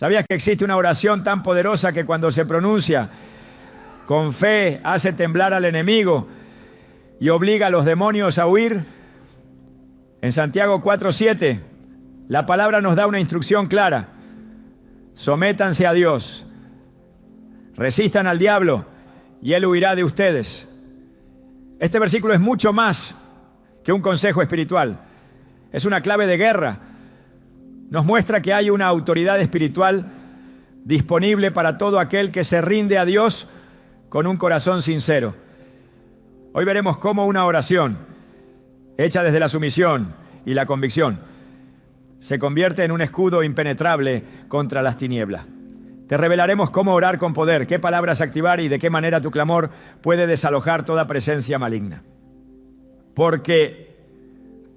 ¿Sabías que existe una oración tan poderosa que cuando se pronuncia con fe hace temblar al enemigo y obliga a los demonios a huir? En Santiago 4:7, la palabra nos da una instrucción clara. Sométanse a Dios, resistan al diablo y él huirá de ustedes. Este versículo es mucho más que un consejo espiritual. Es una clave de guerra. Nos muestra que hay una autoridad espiritual disponible para todo aquel que se rinde a Dios con un corazón sincero. Hoy veremos cómo una oración hecha desde la sumisión y la convicción se convierte en un escudo impenetrable contra las tinieblas. Te revelaremos cómo orar con poder, qué palabras activar y de qué manera tu clamor puede desalojar toda presencia maligna. Porque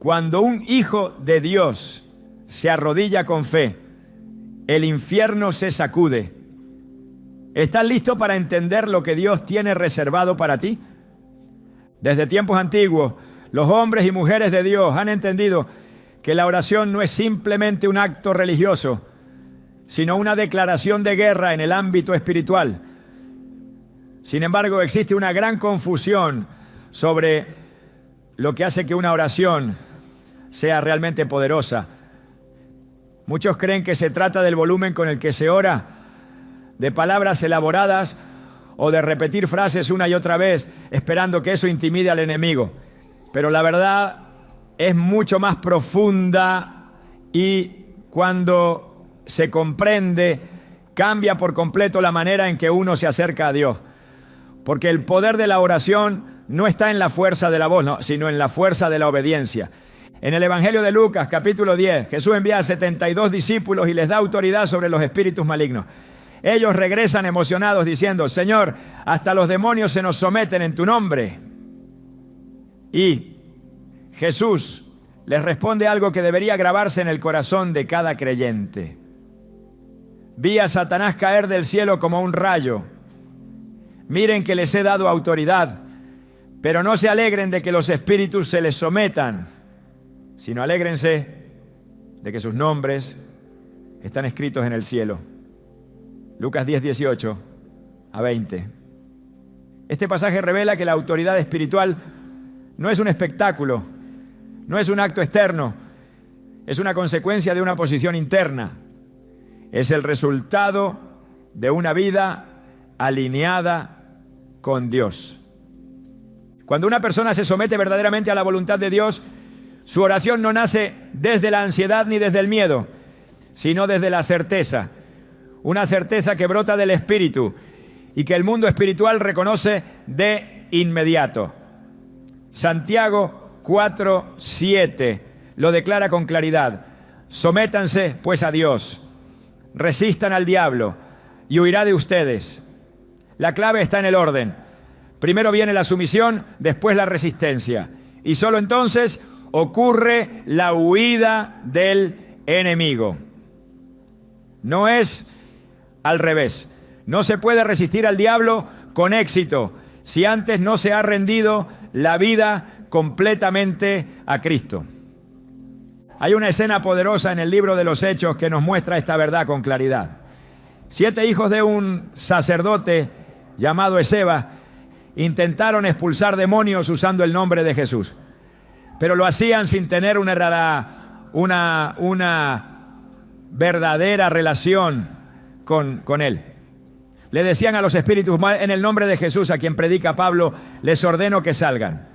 cuando un hijo de Dios se arrodilla con fe, el infierno se sacude. ¿Estás listo para entender lo que Dios tiene reservado para ti? Desde tiempos antiguos, los hombres y mujeres de Dios han entendido que la oración no es simplemente un acto religioso, sino una declaración de guerra en el ámbito espiritual. Sin embargo, existe una gran confusión sobre lo que hace que una oración sea realmente poderosa. Muchos creen que se trata del volumen con el que se ora, de palabras elaboradas o de repetir frases una y otra vez, esperando que eso intimide al enemigo. Pero la verdad es mucho más profunda y cuando se comprende, cambia por completo la manera en que uno se acerca a Dios. Porque el poder de la oración no está en la fuerza de la voz, no, sino en la fuerza de la obediencia. En el Evangelio de Lucas, capítulo 10, Jesús envía a 72 discípulos y les da autoridad sobre los espíritus malignos. Ellos regresan emocionados diciendo: Señor, hasta los demonios se nos someten en tu nombre. Y Jesús les responde algo que debería grabarse en el corazón de cada creyente. Vi a Satanás caer del cielo como un rayo. Miren que les he dado autoridad, pero no se alegren de que los espíritus se les sometan, sino alégrense de que sus nombres están escritos en el cielo. Lucas 10, 18 a 20. Este pasaje revela que la autoridad espiritual no es un espectáculo, no es un acto externo, es una consecuencia de una posición interna. Es el resultado de una vida alineada con Dios. Cuando una persona se somete verdaderamente a la voluntad de Dios, su oración no nace desde la ansiedad ni desde el miedo, sino desde la certeza. Una certeza que brota del Espíritu y que el mundo espiritual reconoce de inmediato. Santiago 4:7 lo declara con claridad. Sométanse pues a Dios, resistan al diablo y huirá de ustedes. La clave está en el orden. Primero viene la sumisión, después la resistencia. Y solo entonces ocurre la huida del enemigo. No es al revés. No se puede resistir al diablo con éxito si antes no se ha rendido la vida completamente a Cristo. Hay una escena poderosa en el libro de los Hechos que nos muestra esta verdad con claridad. 7 hijos de un sacerdote llamado Esceva intentaron expulsar demonios usando el nombre de Jesús, pero lo hacían sin tener una verdadera relación con él. Le decían a los espíritus: en el nombre de Jesús, a quien predica Pablo, les ordeno que salgan.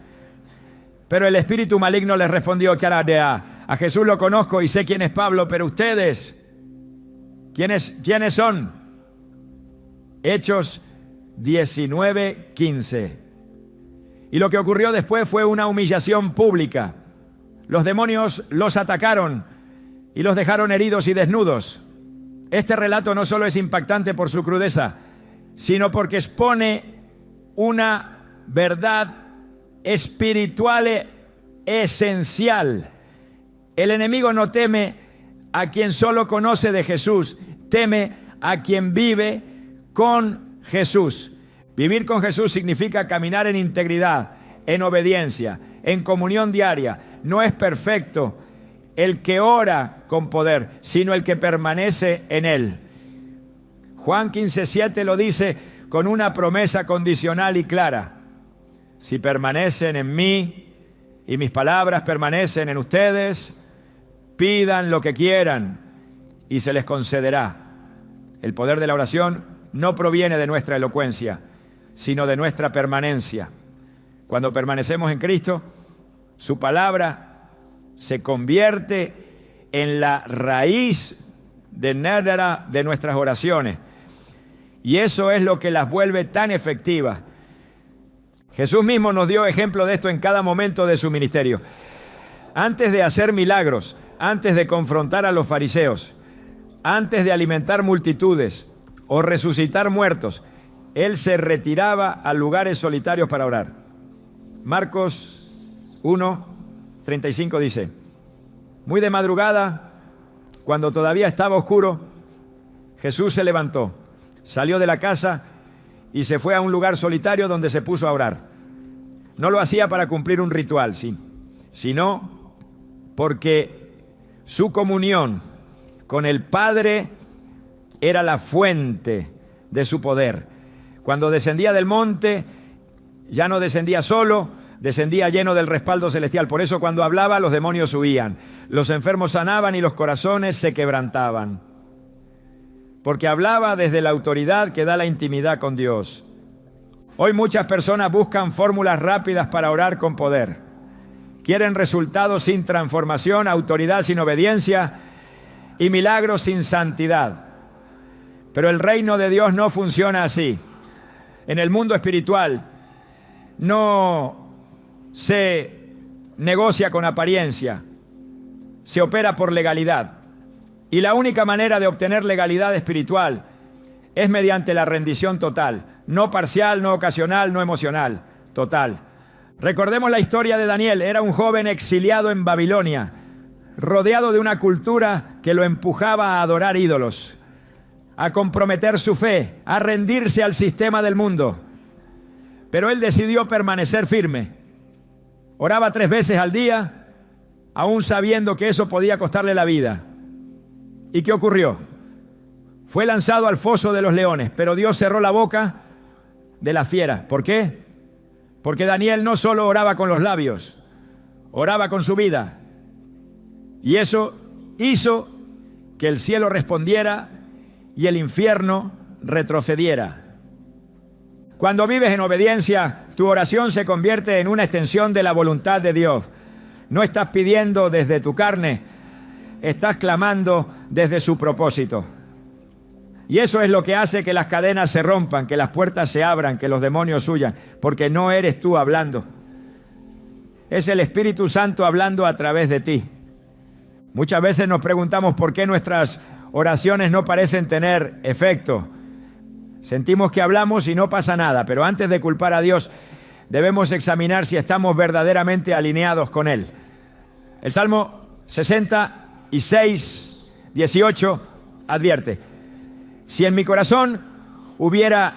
Pero el espíritu maligno les respondió: a Jesús lo conozco y sé quién es Pablo, pero ustedes, ¿quiénes son? Hechos 19:15. Y lo que ocurrió después fue una humillación pública. Los demonios los atacaron y los dejaron heridos y desnudos. Este relato no solo es impactante por su crudeza, sino porque expone una verdad espiritual esencial. El enemigo no teme a quien solo conoce de Jesús, teme a quien vive con Jesús. Vivir con Jesús significa caminar en integridad, en obediencia, en comunión diaria. No es perfecto el que ora con poder, sino el que permanece en él. Juan 15:7 lo dice con una promesa condicional y clara. Si permanecen en mí y mis palabras permanecen en ustedes, pidan lo que quieran y se les concederá. El poder de la oración no proviene de nuestra elocuencia, sino de nuestra permanencia. Cuando permanecemos en Cristo, su palabra se convierte en la raíz de nuestras oraciones. Y eso es lo que las vuelve tan efectivas. Jesús mismo nos dio ejemplo de esto en cada momento de su ministerio. Antes de hacer milagros, antes de confrontar a los fariseos, antes de alimentar multitudes o resucitar muertos, Él se retiraba a lugares solitarios para orar. Marcos 1:35 dice: muy de madrugada, cuando todavía estaba oscuro, Jesús se levantó, salió de la casa y se fue a un lugar solitario donde se puso a orar. No lo hacía para cumplir un ritual, sí, sino porque su comunión con el Padre era la fuente de su poder. Cuando descendía del monte, ya no descendía solo, descendía lleno del respaldo celestial. Por eso cuando hablaba, los demonios huían, los enfermos sanaban y los corazones se quebrantaban. Porque hablaba desde la autoridad que da la intimidad con Dios. Hoy muchas personas buscan fórmulas rápidas para orar con poder. Quieren resultados sin transformación, autoridad sin obediencia y milagros sin santidad. Pero el reino de Dios no funciona así. En el mundo espiritual no se negocia con apariencia, se opera por legalidad. Y la única manera de obtener legalidad espiritual es mediante la rendición total, no parcial, no ocasional, no emocional, total. Recordemos la historia de Daniel. Era un joven exiliado en Babilonia, rodeado de una cultura que lo empujaba a adorar ídolos, a comprometer su fe, a rendirse al sistema del mundo. Pero él decidió permanecer firme. Oraba 3 veces al día, aún sabiendo que eso podía costarle la vida. ¿Y qué ocurrió? Fue lanzado al foso de los leones, pero Dios cerró la boca de la fiera. ¿Por qué? Porque Daniel no solo oraba con los labios, oraba con su vida. Y eso hizo que el cielo respondiera y el infierno retrocediera. Cuando vives en obediencia, tu oración se convierte en una extensión de la voluntad de Dios. No estás pidiendo desde tu carne, estás clamando desde su propósito. Y eso es lo que hace que las cadenas se rompan, que las puertas se abran, que los demonios huyan, porque no eres tú hablando. Es el Espíritu Santo hablando a través de ti. Muchas veces nos preguntamos por qué nuestras oraciones no parecen tener efecto. Sentimos que hablamos y no pasa nada, pero antes de culpar a Dios, debemos examinar si estamos verdaderamente alineados con Él. El Salmo 66:18 advierte: si en mi corazón hubiera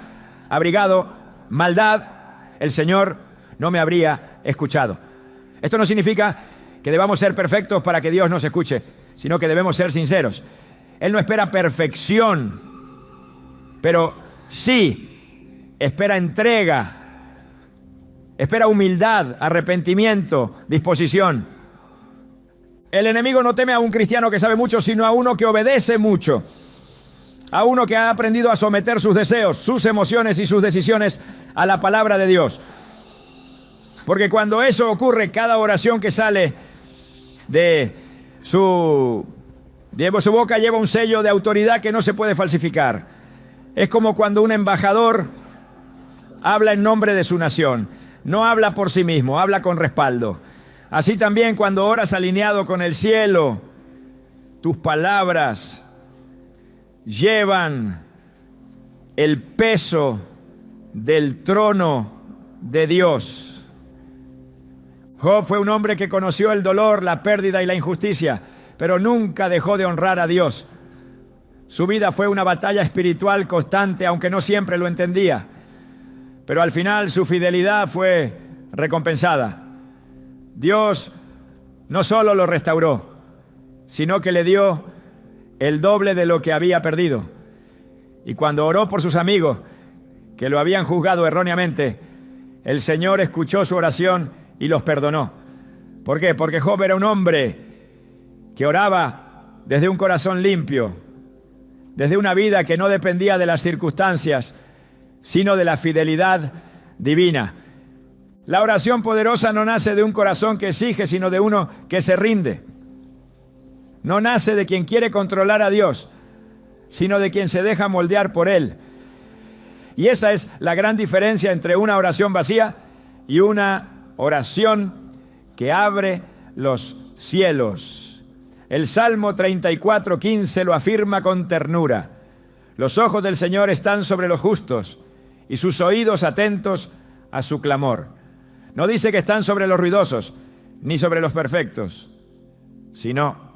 abrigado maldad, el Señor no me habría escuchado. Esto no significa que debamos ser perfectos para que Dios nos escuche, sino que debemos ser sinceros. Él no espera perfección, pero sí espera entrega, espera humildad, arrepentimiento, disposición. El enemigo no teme a un cristiano que sabe mucho, sino a uno que obedece mucho, a uno que ha aprendido a someter sus deseos, sus emociones y sus decisiones a la palabra de Dios. Porque cuando eso ocurre, cada oración que sale de su boca lleva un sello de autoridad que no se puede falsificar. Es como cuando un embajador habla en nombre de su nación. No habla por sí mismo, habla con respaldo. Así también cuando oras alineado con el cielo, tus palabras llevan el peso del trono de Dios. Job fue un hombre que conoció el dolor, la pérdida y la injusticia, pero nunca dejó de honrar a Dios. Su vida fue una batalla espiritual constante, aunque no siempre lo entendía. Pero al final su fidelidad fue recompensada. Dios no solo lo restauró, sino que le dio el doble de lo que había perdido. Y cuando oró por sus amigos, que lo habían juzgado erróneamente, el Señor escuchó su oración y los perdonó. ¿Por qué? Porque Job era un hombre que oraba desde un corazón limpio, desde una vida que no dependía de las circunstancias, sino de la fidelidad divina. La oración poderosa no nace de un corazón que exige, sino de uno que se rinde. No nace de quien quiere controlar a Dios, sino de quien se deja moldear por Él. Y esa es la gran diferencia entre una oración vacía y una oración que abre los cielos. El Salmo 34:15 lo afirma con ternura. Los ojos del Señor están sobre los justos y sus oídos atentos a su clamor. No dice que están sobre los ruidosos, ni sobre los perfectos, sino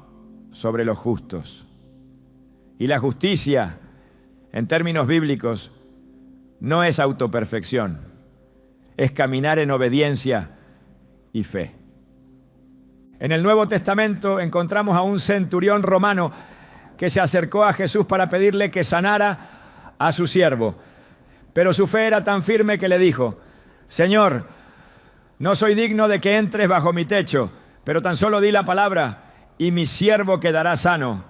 sobre los justos. Y la justicia, en términos bíblicos, no es autoperfección, es caminar en obediencia y fe. En el Nuevo Testamento encontramos a un centurión romano que se acercó a Jesús para pedirle que sanara a su siervo. Pero su fe era tan firme que le dijo: Señor, no soy digno de que entres bajo mi techo, pero tan solo di la palabra y mi siervo quedará sano.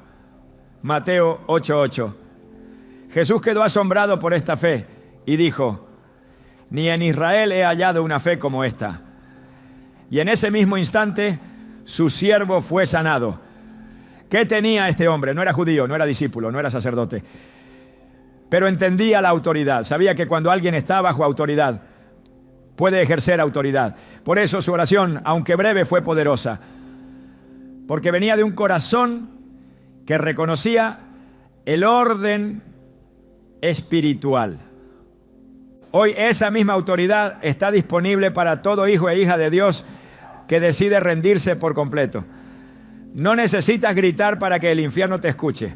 Mateo 8:8. Jesús quedó asombrado por esta fe y dijo: ni en Israel he hallado una fe como esta. Y en ese mismo instante su siervo fue sanado. ¿Qué tenía este hombre? No era judío, no era discípulo, no era sacerdote, pero entendía la autoridad. Sabía que cuando alguien está bajo autoridad, puede ejercer autoridad. Por eso su oración, aunque breve, fue poderosa, porque venía de un corazón que reconocía el orden espiritual. Hoy esa misma autoridad está disponible para todo hijo e hija de Dios que decide rendirse por completo. No necesitas gritar para que el infierno te escuche.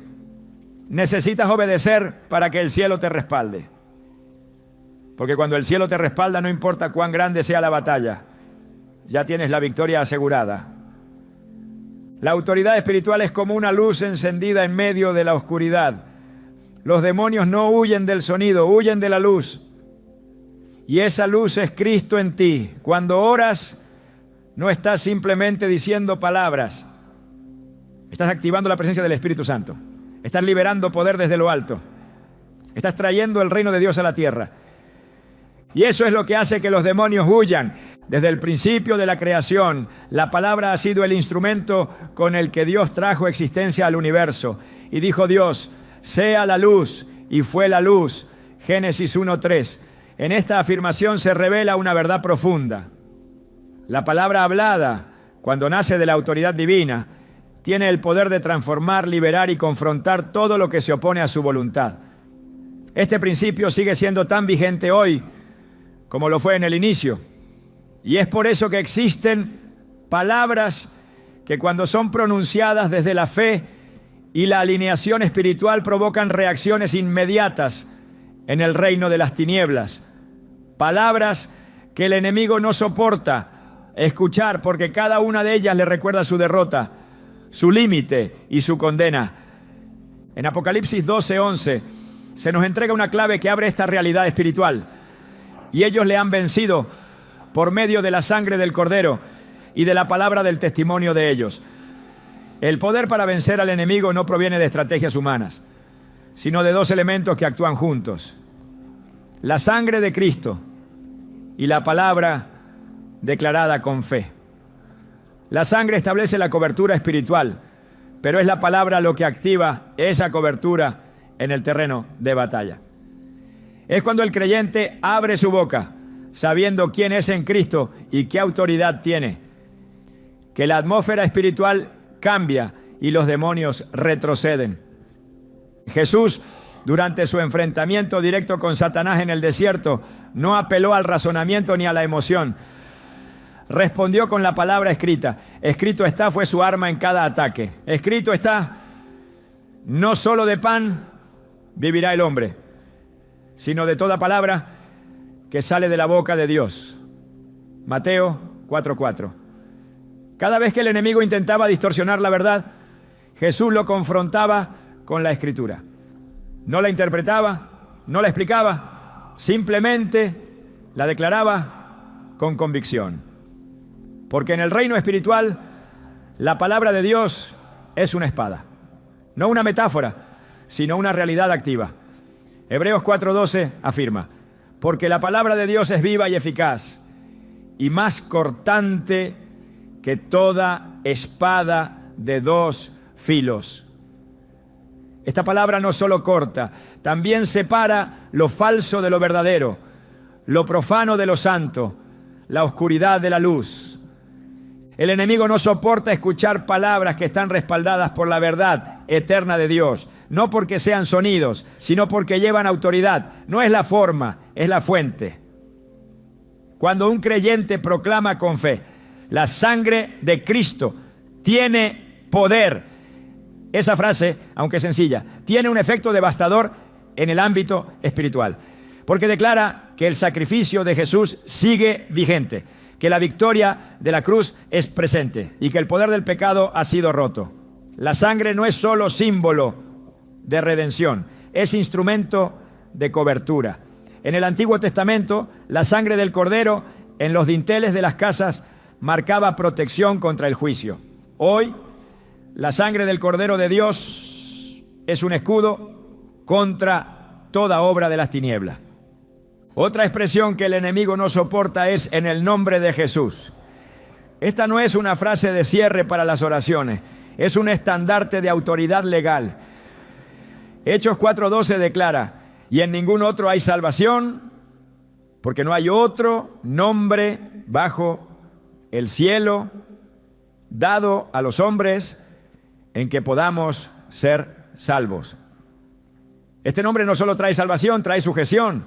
Necesitas obedecer para que el cielo te respalde. Porque cuando el cielo te respalda, no importa cuán grande sea la batalla, ya tienes la victoria asegurada. La autoridad espiritual es como una luz encendida en medio de la oscuridad. Los demonios no huyen del sonido, huyen de la luz. Y esa luz es Cristo en ti. Cuando oras, no estás simplemente diciendo palabras. Estás activando la presencia del Espíritu Santo. Estás liberando poder desde lo alto. Estás trayendo el reino de Dios a la tierra. Y eso es lo que hace que los demonios huyan. Desde el principio de la creación, la palabra ha sido el instrumento con el que Dios trajo existencia al universo. Y dijo Dios: sea la luz, y fue la luz. Génesis 1:3. En esta afirmación se revela una verdad profunda. La palabra hablada, cuando nace de la autoridad divina, tiene el poder de transformar, liberar y confrontar todo lo que se opone a su voluntad. Este principio sigue siendo tan vigente hoy como lo fue en el inicio. Y es por eso que existen palabras que cuando son pronunciadas desde la fe y la alineación espiritual provocan reacciones inmediatas en el reino de las tinieblas. Palabras que el enemigo no soporta escuchar porque cada una de ellas le recuerda su derrota, su límite y su condena. En Apocalipsis 12:11 se nos entrega una clave que abre esta realidad espiritual. Y ellos le han vencido por medio de la sangre del Cordero y de la palabra del testimonio de ellos. El poder para vencer al enemigo no proviene de estrategias humanas, sino de dos elementos que actúan juntos: la sangre de Cristo y la palabra declarada con fe. La sangre establece la cobertura espiritual, pero es la palabra lo que activa esa cobertura en el terreno de batalla. Es cuando el creyente abre su boca, sabiendo quién es en Cristo y qué autoridad tiene, que la atmósfera espiritual cambia y los demonios retroceden. Jesús, durante su enfrentamiento directo con Satanás en el desierto, no apeló al razonamiento ni a la emoción. Respondió con la palabra escrita. Escrito está fue su arma en cada ataque. Escrito está: no solo de pan vivirá el hombre, sino de toda palabra que sale de la boca de Dios. Mateo 4:4. Cada vez que el enemigo intentaba distorsionar la verdad, Jesús lo confrontaba con la Escritura. No la interpretaba, no la explicaba, simplemente la declaraba con convicción. Porque en el reino espiritual, la palabra de Dios es una espada. No una metáfora, sino una realidad activa. Hebreos 4:12 afirma: porque la palabra de Dios es viva y eficaz, y más cortante que toda espada de dos filos. Esta palabra no solo corta, también separa lo falso de lo verdadero, lo profano de lo santo, la oscuridad de la luz. El enemigo no soporta escuchar palabras que están respaldadas por la verdad eterna de Dios, no porque sean sonidos, sino porque llevan autoridad. No es la forma, es la fuente. Cuando un creyente proclama con fe: la sangre de Cristo tiene poder, esa frase, aunque sencilla, tiene un efecto devastador en el ámbito espiritual, porque declara que el sacrificio de Jesús sigue vigente, que la victoria de la cruz es presente y que el poder del pecado ha sido roto. La sangre no es solo símbolo de redención, es instrumento de cobertura. En el Antiguo Testamento, la sangre del cordero en los dinteles de las casas marcaba protección contra el juicio. Hoy, la sangre del Cordero de Dios es un escudo contra toda obra de las tinieblas. Otra expresión que el enemigo no soporta es en el nombre de Jesús. Esta no es una frase de cierre para las oraciones, es un estandarte de autoridad legal. Hechos 4:12 declara: y en ningún otro hay salvación, porque no hay otro nombre bajo el cielo dado a los hombres en que podamos ser salvos. Este nombre no solo trae salvación, trae sujeción.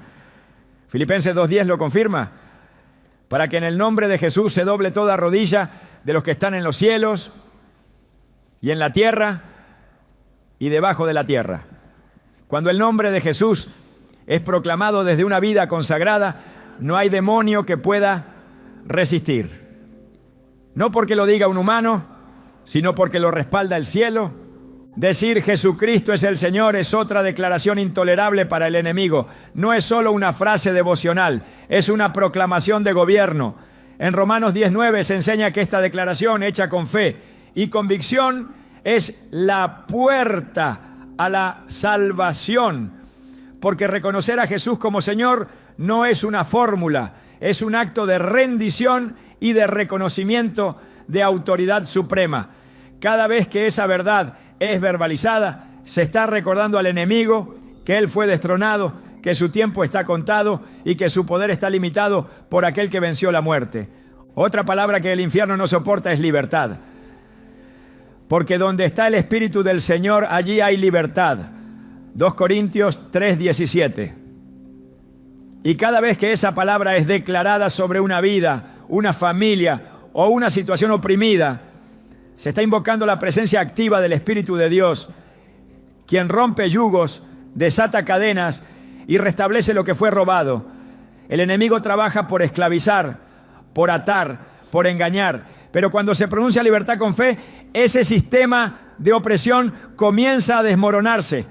Filipenses 2:10 lo confirma: para que en el nombre de Jesús se doble toda rodilla de los que están en los cielos y en la tierra y debajo de la tierra. Cuando el nombre de Jesús es proclamado desde una vida consagrada, no hay demonio que pueda resistir. No porque lo diga un humano, sino porque lo respalda el cielo. Decir Jesucristo es el Señor es otra declaración intolerable para el enemigo. No es solo una frase devocional, es una proclamación de gobierno. En Romanos 10:9 se enseña que esta declaración hecha con fe y convicción es la puerta a la salvación, porque reconocer a Jesús como Señor no es una fórmula, es un acto de rendición y de reconocimiento de autoridad suprema. Cada vez que esa verdad es verbalizada, se está recordando al enemigo que él fue destronado, que su tiempo está contado y que su poder está limitado por aquel que venció la muerte. Otra palabra que el infierno no soporta es libertad. Porque donde está el Espíritu del Señor, allí hay libertad. 2 Corintios 3:17. Y cada vez que esa palabra es declarada sobre una vida, una familia o una situación oprimida, se está invocando la presencia activa del Espíritu de Dios, quien rompe yugos, desata cadenas y restablece lo que fue robado. El enemigo trabaja por esclavizar, por atar, por engañar. Pero cuando se pronuncia libertad con fe, ese sistema de opresión comienza a desmoronarse.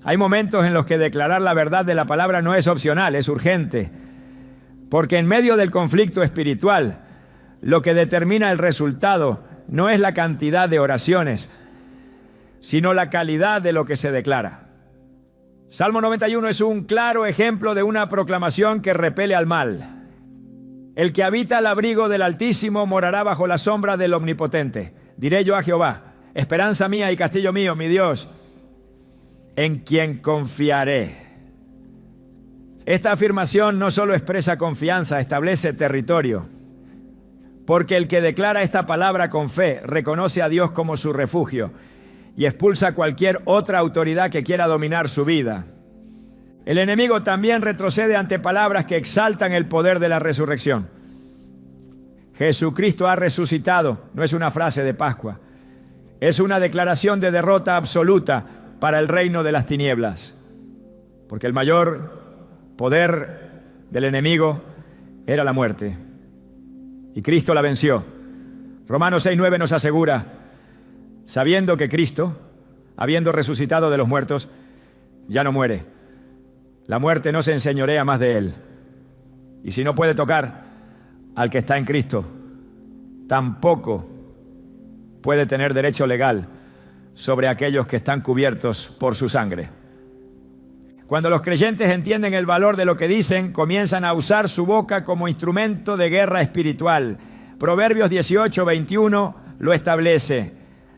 Hay momentos en los que declarar la verdad de la palabra no es opcional, es urgente. Porque en medio del conflicto espiritual, lo que determina el resultado no es la cantidad de oraciones, sino la calidad de lo que se declara. Salmo 91 es un claro ejemplo de una proclamación que repele al mal. El que habita al abrigo del Altísimo morará bajo la sombra del Omnipotente. Diré yo a Jehová, esperanza mía y castillo mío, mi Dios, en quien confiaré. Esta afirmación no solo expresa confianza, establece territorio. Porque el que declara esta palabra con fe reconoce a Dios como su refugio y expulsa cualquier otra autoridad que quiera dominar su vida. El enemigo también retrocede ante palabras que exaltan el poder de la resurrección. Jesucristo ha resucitado, no es una frase de Pascua, es una declaración de derrota absoluta para el reino de las tinieblas. Porque el mayor poder del enemigo era la muerte. Y Cristo la venció. Romanos 6:9 nos asegura, sabiendo que Cristo, habiendo resucitado de los muertos, ya no muere. La muerte no se enseñorea más de él. Y si no puede tocar al que está en Cristo, tampoco puede tener derecho legal sobre aquellos que están cubiertos por su sangre. Cuando los creyentes entienden el valor de lo que dicen, comienzan a usar su boca como instrumento de guerra espiritual. Proverbios 18:21 lo establece.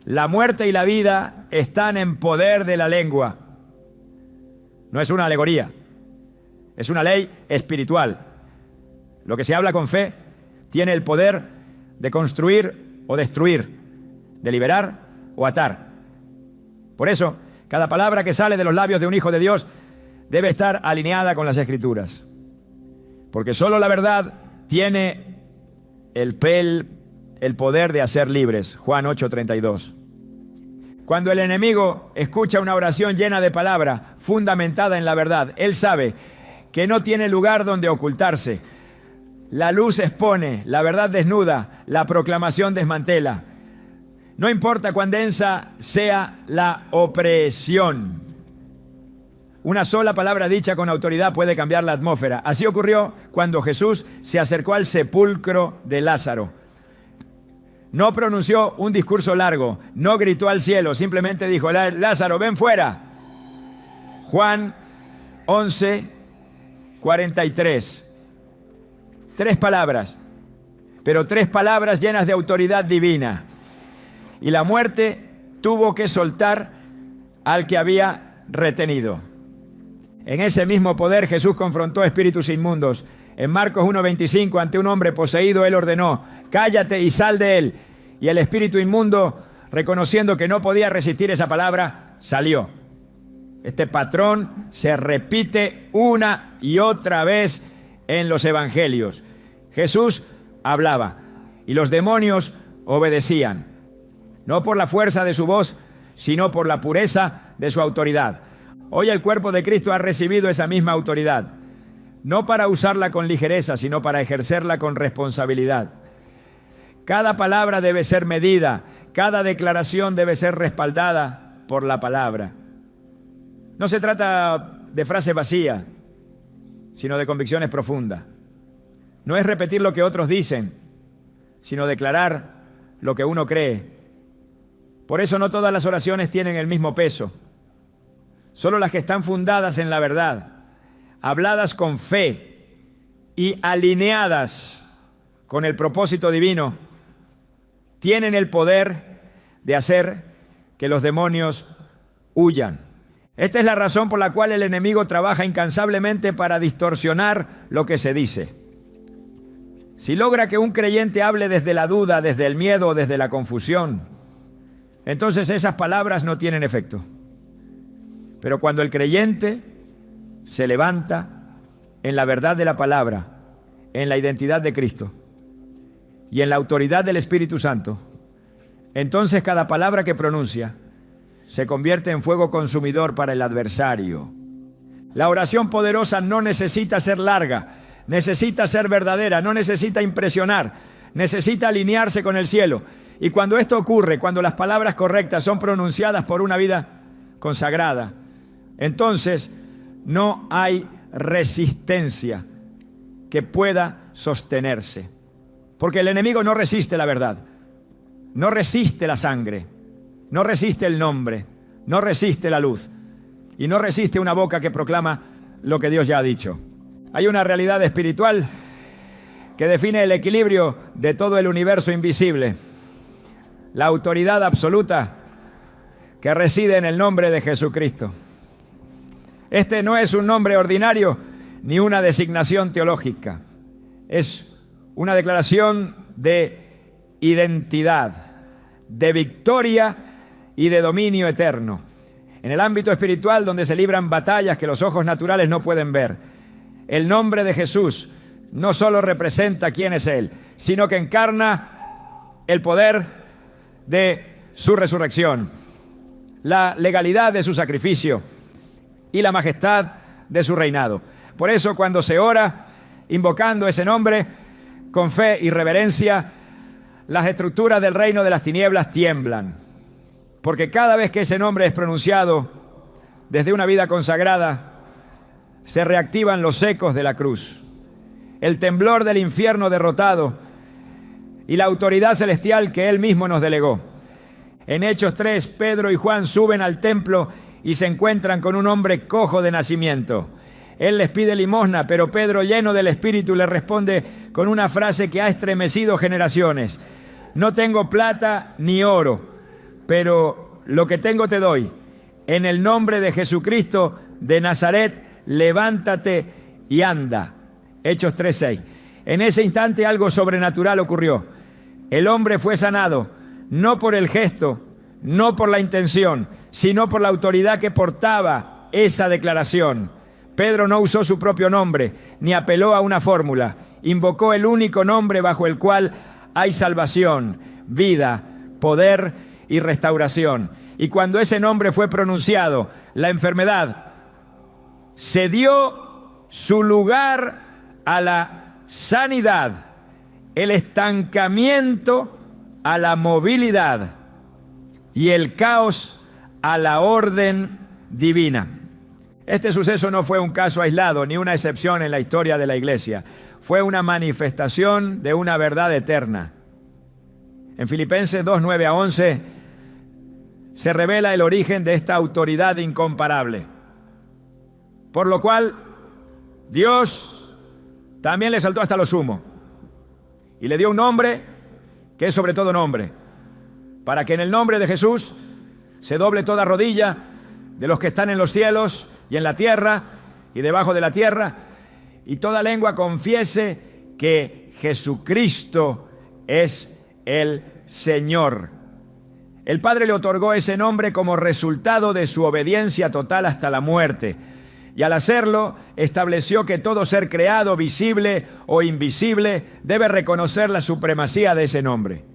La muerte y la vida están en poder de la lengua. No es una alegoría, es una ley espiritual. Lo que se habla con fe tiene el poder de construir o destruir, de liberar o atar. Por eso, cada palabra que sale de los labios de un hijo de Dios debe estar alineada con las Escrituras. Porque solo la verdad tiene el poder de hacer libres. Juan 8:32. Cuando el enemigo escucha una oración llena de palabra, fundamentada en la verdad, él sabe que no tiene lugar donde ocultarse. La luz expone, la verdad desnuda, la proclamación desmantela. No importa cuán densa sea la opresión. Una sola palabra dicha con autoridad puede cambiar la atmósfera. Así ocurrió cuando Jesús se acercó al sepulcro de Lázaro. No pronunció un discurso largo, no gritó al cielo, simplemente dijo: Lázaro, ven fuera. Juan 11:43. 3 palabras, pero 3 palabras llenas de autoridad divina. Y la muerte tuvo que soltar al que había retenido. En ese mismo poder Jesús confrontó espíritus inmundos. En Marcos 1:25, ante un hombre poseído, él ordenó: cállate y sal de él. Y el espíritu inmundo, reconociendo que no podía resistir esa palabra, salió. Este patrón se repite una y otra vez en los evangelios. Jesús hablaba y los demonios obedecían, no por la fuerza de su voz, sino por la pureza de su autoridad. Hoy el cuerpo de Cristo ha recibido esa misma autoridad, no para usarla con ligereza, sino para ejercerla con responsabilidad. Cada palabra debe ser medida, cada declaración debe ser respaldada por la palabra. No se trata de frases vacías, sino de convicciones profundas. No es repetir lo que otros dicen, sino declarar lo que uno cree. Por eso no todas las oraciones tienen el mismo peso. Solo las que están fundadas en la verdad, habladas con fe y alineadas con el propósito divino, tienen el poder de hacer que los demonios huyan. Esta es la razón por la cual el enemigo trabaja incansablemente para distorsionar lo que se dice. Si logra que un creyente hable desde la duda, desde el miedo o desde la confusión, entonces esas palabras no tienen efecto. Pero cuando el creyente se levanta en la verdad de la palabra, en la identidad de Cristo y en la autoridad del Espíritu Santo, entonces cada palabra que pronuncia se convierte en fuego consumidor para el adversario. La oración poderosa no necesita ser larga, necesita ser verdadera, no necesita impresionar, necesita alinearse con el cielo. Y cuando esto ocurre, cuando las palabras correctas son pronunciadas por una vida consagrada, entonces no hay resistencia que pueda sostenerse. Porque el enemigo no resiste la verdad, no resiste la sangre, no resiste el nombre, no resiste la luz y no resiste una boca que proclama lo que Dios ya ha dicho. Hay una realidad espiritual que define el equilibrio de todo el universo invisible. La autoridad absoluta que reside en el nombre de Jesucristo. Este no es un nombre ordinario ni una designación teológica. Es una declaración de identidad, de victoria y de dominio eterno. En el ámbito espiritual, donde se libran batallas que los ojos naturales no pueden ver, el nombre de Jesús no solo representa quién es Él, sino que encarna el poder de su resurrección, la legalidad de su sacrificio y la majestad de su reinado. Por eso, cuando se ora invocando ese nombre con fe y reverencia, las estructuras del reino de las tinieblas tiemblan. Porque cada vez que ese nombre es pronunciado, desde una vida consagrada, se reactivan los ecos de la cruz, el temblor del infierno derrotado y la autoridad celestial que Él mismo nos delegó. En Hechos 3, Pedro y Juan suben al templo y se encuentran con un hombre cojo de nacimiento. Él les pide limosna, pero Pedro, lleno del Espíritu, le responde con una frase que ha estremecido generaciones: no tengo plata ni oro, pero lo que tengo te doy. En el nombre de Jesucristo de Nazaret, levántate y anda. Hechos 3:6. En ese instante algo sobrenatural ocurrió. El hombre fue sanado, no por el gesto, no por la intención, sino por la autoridad que portaba esa declaración. Pedro no usó su propio nombre, ni apeló a una fórmula. Invocó el único nombre bajo el cual hay salvación, vida, poder y restauración. Y cuando ese nombre fue pronunciado, la enfermedad cedió su lugar a la sanidad, el estancamiento a la movilidad y el caos a la orden divina. Este suceso no fue un caso aislado ni una excepción en la historia de la Iglesia. Fue una manifestación de una verdad eterna. En Filipenses 2, 9 a 11 se revela el origen de esta autoridad incomparable. Por lo cual, Dios también le exaltó hasta lo sumo y le dio un nombre que es sobre todo nombre, para que en el nombre de Jesús se doble toda rodilla de los que están en los cielos y en la tierra y debajo de la tierra, y toda lengua confiese que Jesucristo es el Señor. El Padre le otorgó ese nombre como resultado de su obediencia total hasta la muerte. Y al hacerlo, estableció que todo ser creado, visible o invisible, debe reconocer la supremacía de ese nombre.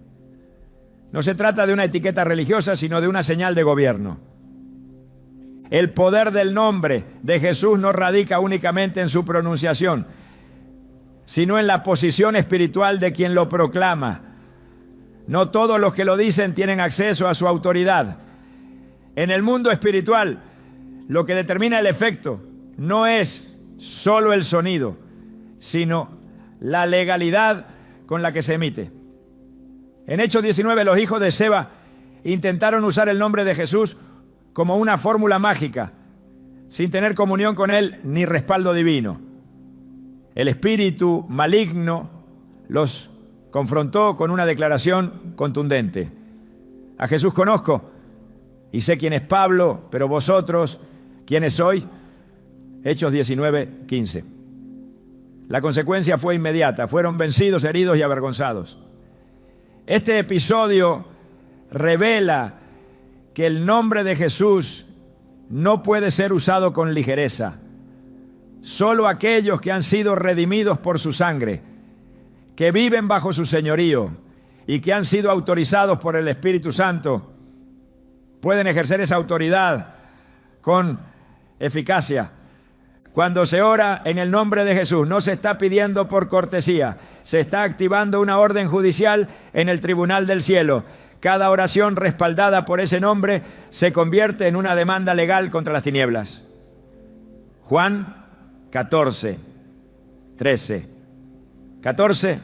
No se trata de una etiqueta religiosa, sino de una señal de gobierno. El poder del nombre de Jesús no radica únicamente en su pronunciación, sino en la posición espiritual de quien lo proclama. No todos los que lo dicen tienen acceso a su autoridad. En el mundo espiritual, lo que determina el efecto no es solo el sonido, sino la legalidad con la que se emite. En Hechos 19, los hijos de Seba intentaron usar el nombre de Jesús como una fórmula mágica, sin tener comunión con Él ni respaldo divino. El espíritu maligno los confrontó con una declaración contundente: a Jesús conozco y sé quién es Pablo, pero vosotros, ¿quiénes sois? Hechos 19, 15. La consecuencia fue inmediata. Fueron vencidos, heridos y avergonzados. Este episodio revela que el nombre de Jesús no puede ser usado con ligereza. Solo aquellos que han sido redimidos por su sangre, que viven bajo su señorío y que han sido autorizados por el Espíritu Santo, pueden ejercer esa autoridad con eficacia. Cuando se ora en el nombre de Jesús, no se está pidiendo por cortesía, se está activando una orden judicial en el tribunal del cielo. Cada oración respaldada por ese nombre se convierte en una demanda legal contra las tinieblas. Juan 14, 13. 14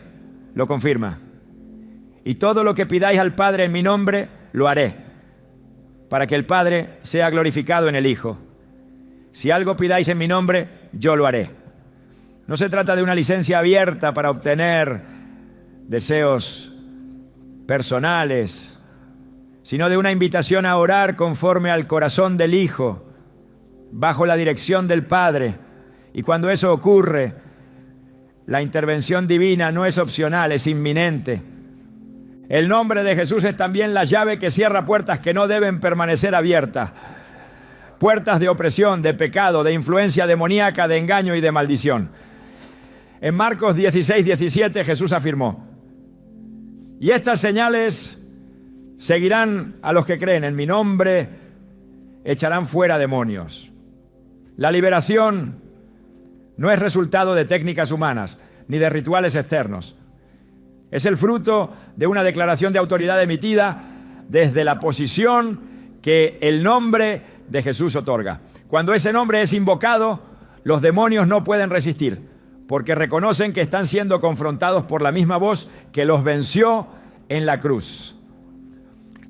lo confirma. Y todo lo que pidáis al Padre en mi nombre, lo haré, para que el Padre sea glorificado en el Hijo. Si algo pidáis en mi nombre, yo lo haré. No se trata de una licencia abierta para obtener deseos personales, sino de una invitación a orar conforme al corazón del Hijo, bajo la dirección del Padre. Y cuando eso ocurre, la intervención divina no es opcional, es inminente. El nombre de Jesús es también la llave que cierra puertas que no deben permanecer abiertas. Puertas de opresión, de pecado, de influencia demoníaca, de engaño y de maldición. En Marcos 16, 17 Jesús afirmó: y estas señales seguirán a los que creen en mi nombre, echarán fuera demonios. La liberación no es resultado de técnicas humanas ni de rituales externos. Es el fruto de una declaración de autoridad emitida desde la posición que el nombre de Jesús otorga. Cuando ese nombre es invocado, los demonios no pueden resistir, porque reconocen que están siendo confrontados por la misma voz que los venció en la cruz.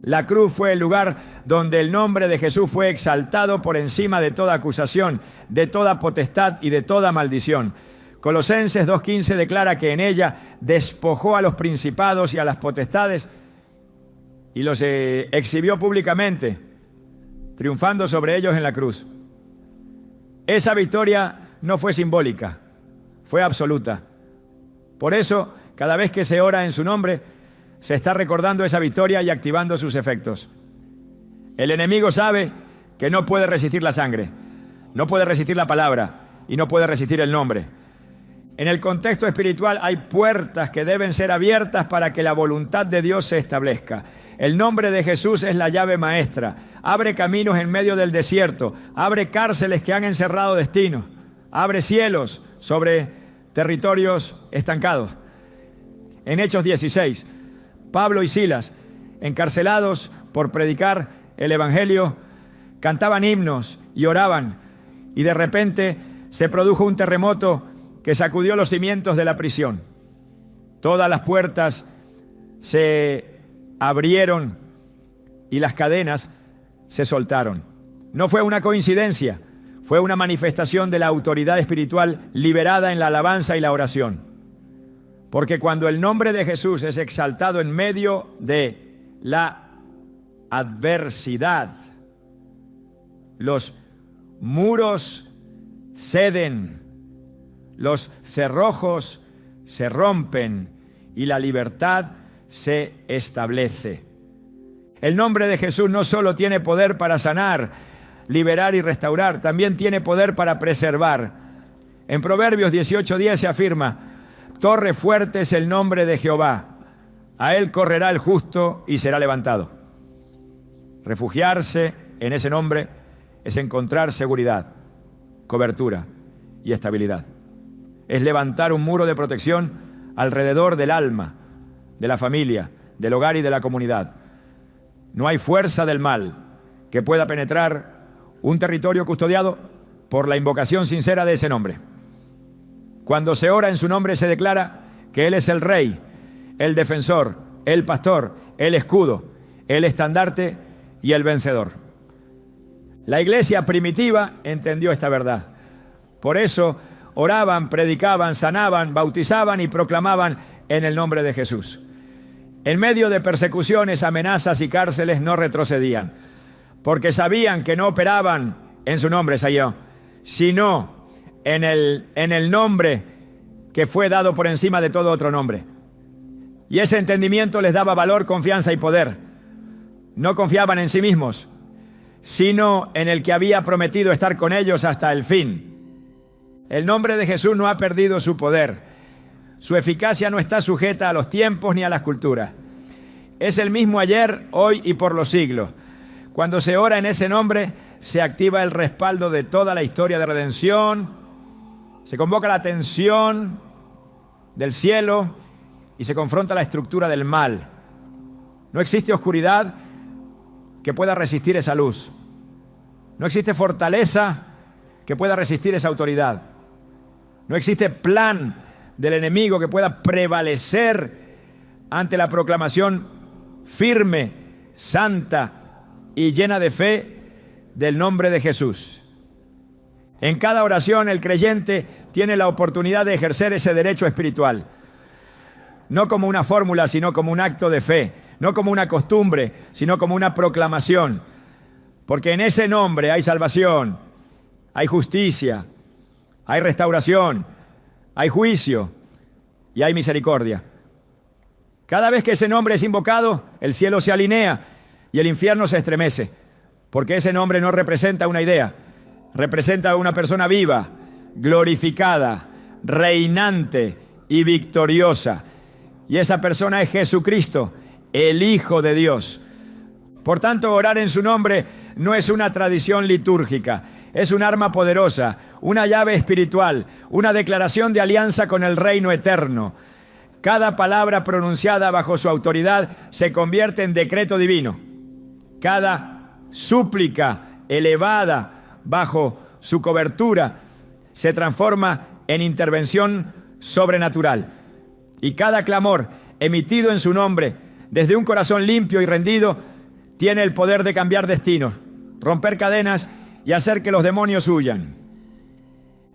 La cruz fue el lugar donde el nombre de Jesús fue exaltado por encima de toda acusación, de toda potestad y de toda maldición. Colosenses 2:15 declara que en ella despojó a los principados y a las potestades y los exhibió públicamente, triunfando sobre ellos en la cruz. Esa victoria no fue simbólica, fue absoluta. Por eso, cada vez que se ora en su nombre, se está recordando esa victoria y activando sus efectos. El enemigo sabe que no puede resistir la sangre, no puede resistir la palabra y no puede resistir el nombre. En el contexto espiritual hay puertas que deben ser abiertas para que la voluntad de Dios se establezca. El nombre de Jesús es la llave maestra. Abre caminos en medio del desierto, abre cárceles que han encerrado destinos, abre cielos sobre territorios estancados. En Hechos 16, Pablo y Silas, encarcelados por predicar el evangelio, cantaban himnos y oraban, y de repente se produjo un terremoto que sacudió los cimientos de la prisión. Todas las puertas se abrieron y las cadenas se soltaron. No fue una coincidencia, fue una manifestación de la autoridad espiritual liberada en la alabanza y la oración. Porque cuando el nombre de Jesús es exaltado en medio de la adversidad, los muros ceden, los cerrojos se rompen y la libertad se establece. El nombre de Jesús no solo tiene poder para sanar, liberar y restaurar, también tiene poder para preservar. En Proverbios 18:10 se afirma: torre fuerte es el nombre de Jehová, a él correrá el justo y será levantado. Refugiarse en ese nombre es encontrar seguridad, cobertura y estabilidad. Es levantar un muro de protección alrededor del alma, de la familia, del hogar y de la comunidad. No hay fuerza del mal que pueda penetrar un territorio custodiado por la invocación sincera de ese nombre. Cuando se ora en su nombre se declara que Él es el Rey, el defensor, el pastor, el escudo, el estandarte y el vencedor. La iglesia primitiva entendió esta verdad. Por eso oraban, predicaban, sanaban, bautizaban y proclamaban en el nombre de Jesús. En medio de persecuciones, amenazas y cárceles no retrocedían, porque sabían que no operaban en su nombre, sino en el nombre que fue dado por encima de todo otro nombre. Y ese entendimiento les daba valor, confianza y poder. No confiaban en sí mismos, sino en el que había prometido estar con ellos hasta el fin. El nombre de Jesús no ha perdido su poder. Su eficacia no está sujeta a los tiempos ni a las culturas. Es el mismo ayer, hoy y por los siglos. Cuando se ora en ese nombre, se activa el respaldo de toda la historia de redención, se convoca la atención del cielo y se confronta la estructura del mal. No existe oscuridad que pueda resistir esa luz. No existe fortaleza que pueda resistir esa autoridad. No existe plan del enemigo que pueda prevalecer ante la proclamación firme, santa y llena de fe del nombre de Jesús. En cada oración el creyente tiene la oportunidad de ejercer ese derecho espiritual, no como una fórmula, sino como un acto de fe, no como una costumbre, sino como una proclamación, porque en ese nombre hay salvación, hay justicia, hay restauración, hay juicio y hay misericordia. Cada vez que ese nombre es invocado, el cielo se alinea y el infierno se estremece, porque ese nombre no representa una idea, representa a una persona viva, glorificada, reinante y victoriosa. Y esa persona es Jesucristo, el Hijo de Dios. Por tanto, orar en su nombre no es una tradición litúrgica, es un arma poderosa, una llave espiritual, una declaración de alianza con el reino eterno. Cada palabra pronunciada bajo su autoridad se convierte en decreto divino. Cada súplica elevada bajo su cobertura se transforma en intervención sobrenatural. Y cada clamor emitido en su nombre, desde un corazón limpio y rendido, tiene el poder de cambiar destinos, romper cadenas y hacer que los demonios huyan.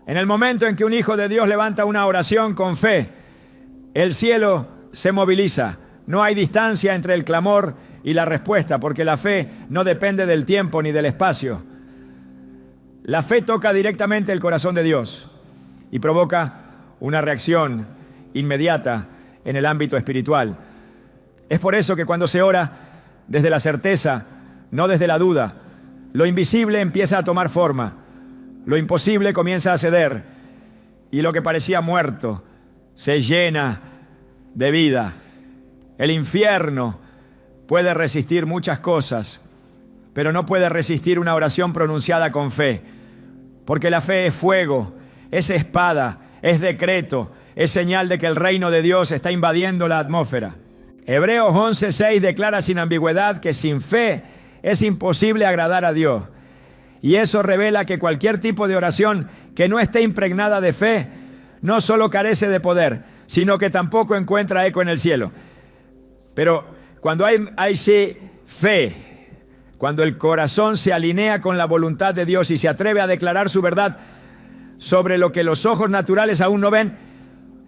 En el momento en que un hijo de Dios levanta una oración con fe, el cielo se moviliza. No hay distancia entre el clamor y la respuesta, porque la fe no depende del tiempo ni del espacio. La fe toca directamente el corazón de Dios y provoca una reacción inmediata en el ámbito espiritual. Es por eso que cuando se ora desde la certeza, no desde la duda, lo invisible empieza a tomar forma, lo imposible comienza a ceder y lo que parecía muerto se llena de vida. El infierno puede resistir muchas cosas, pero no puede resistir una oración pronunciada con fe, porque la fe es fuego, es espada, es decreto, es señal de que el reino de Dios está invadiendo la atmósfera. Hebreos 11:6 declara sin ambigüedad que sin fe es imposible agradar a Dios. Y eso revela que cualquier tipo de oración que no esté impregnada de fe no solo carece de poder, sino que tampoco encuentra eco en el cielo. Pero cuando hay sí fe, cuando el corazón se alinea con la voluntad de Dios y se atreve a declarar su verdad sobre lo que los ojos naturales aún no ven,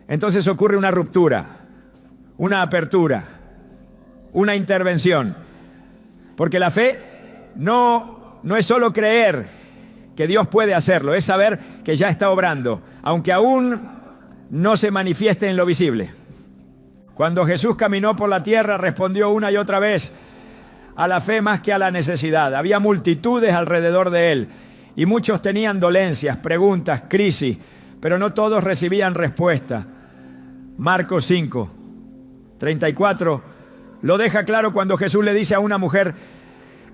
entonces ocurre una ruptura, una apertura, una intervención. Porque la fe no es solo creer que Dios puede hacerlo, es saber que ya está obrando, aunque aún no se manifieste en lo visible. Cuando Jesús caminó por la tierra, respondió una y otra vez a la fe más que a la necesidad. Había multitudes alrededor de él y muchos tenían dolencias, preguntas, crisis, pero no todos recibían respuesta. Marcos 5:34 lo deja claro cuando Jesús le dice a una mujer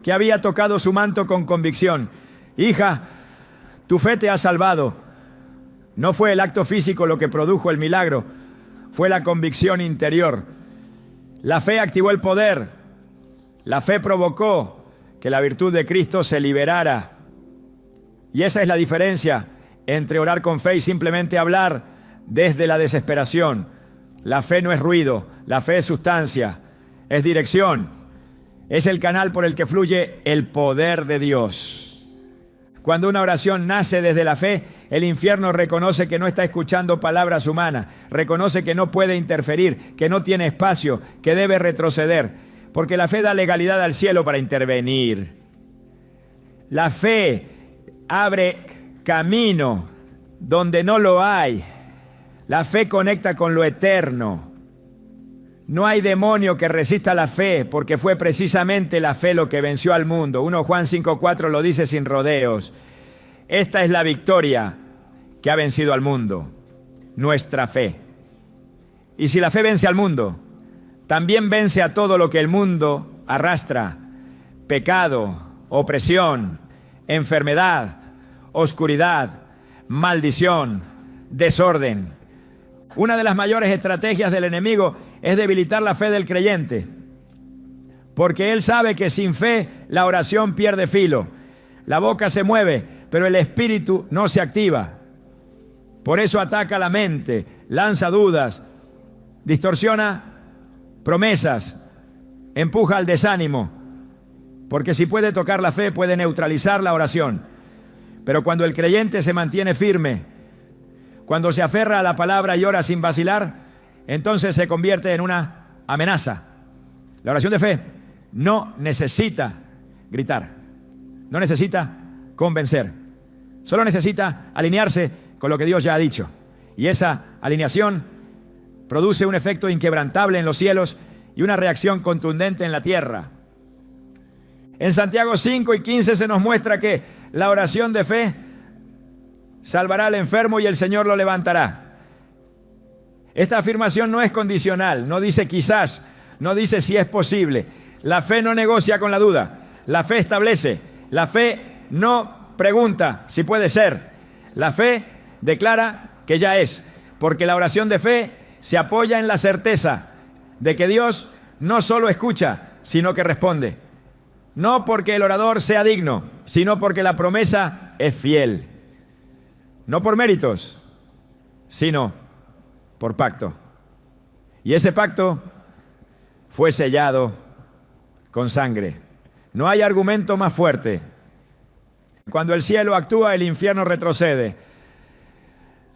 que había tocado su manto con convicción: hija, tu fe te ha salvado. No fue el acto físico lo que produjo el milagro, fue la convicción interior. La fe activó el poder. La fe provocó que la virtud de Cristo se liberara. Y esa es la diferencia entre orar con fe y simplemente hablar desde la desesperación. La fe no es ruido, la fe es sustancia, es dirección, es el canal por el que fluye el poder de Dios. Cuando una oración nace desde la fe, el infierno reconoce que no está escuchando palabras humanas, reconoce que no puede interferir, que no tiene espacio, que debe retroceder, porque la fe da legalidad al cielo para intervenir. La fe abre camino donde no lo hay. La fe conecta con lo eterno. No hay demonio que resista la fe, porque fue precisamente la fe lo que venció al mundo. 1 Juan 5:4 lo dice sin rodeos. Esta es la victoria que ha vencido al mundo, nuestra fe. Y si la fe vence al mundo, también vence a todo lo que el mundo arrastra: pecado, opresión, enfermedad, oscuridad, maldición, desorden. Una de las mayores estrategias del enemigo es debilitar la fe del creyente, porque él sabe que sin fe la oración pierde filo. La boca se mueve, pero el espíritu no se activa. Por eso ataca la mente, lanza dudas, distorsiona promesas, empuja al desánimo, porque si puede tocar la fe, puede neutralizar la oración. Pero cuando el creyente se mantiene firme, cuando se aferra a la palabra y ora sin vacilar, entonces se convierte en una amenaza. La oración de fe no necesita gritar, no necesita convencer, solo necesita alinearse con lo que Dios ya ha dicho. Y esa alineación produce un efecto inquebrantable en los cielos y una reacción contundente en la tierra. En Santiago 5:15 se nos muestra que la oración de fe salvará al enfermo y el Señor lo levantará. Esta afirmación no es condicional, no dice quizás, no dice si es posible. La fe no negocia con la duda, la fe establece, la fe no pregunta si puede ser, la fe declara que ya es, porque la oración de fe se apoya en la certeza de que Dios no solo escucha, sino que responde. No porque el orador sea digno, sino porque la promesa es fiel. No por méritos, sino por pacto. Y ese pacto fue sellado con sangre. No hay argumento más fuerte. Cuando el cielo actúa, el infierno retrocede.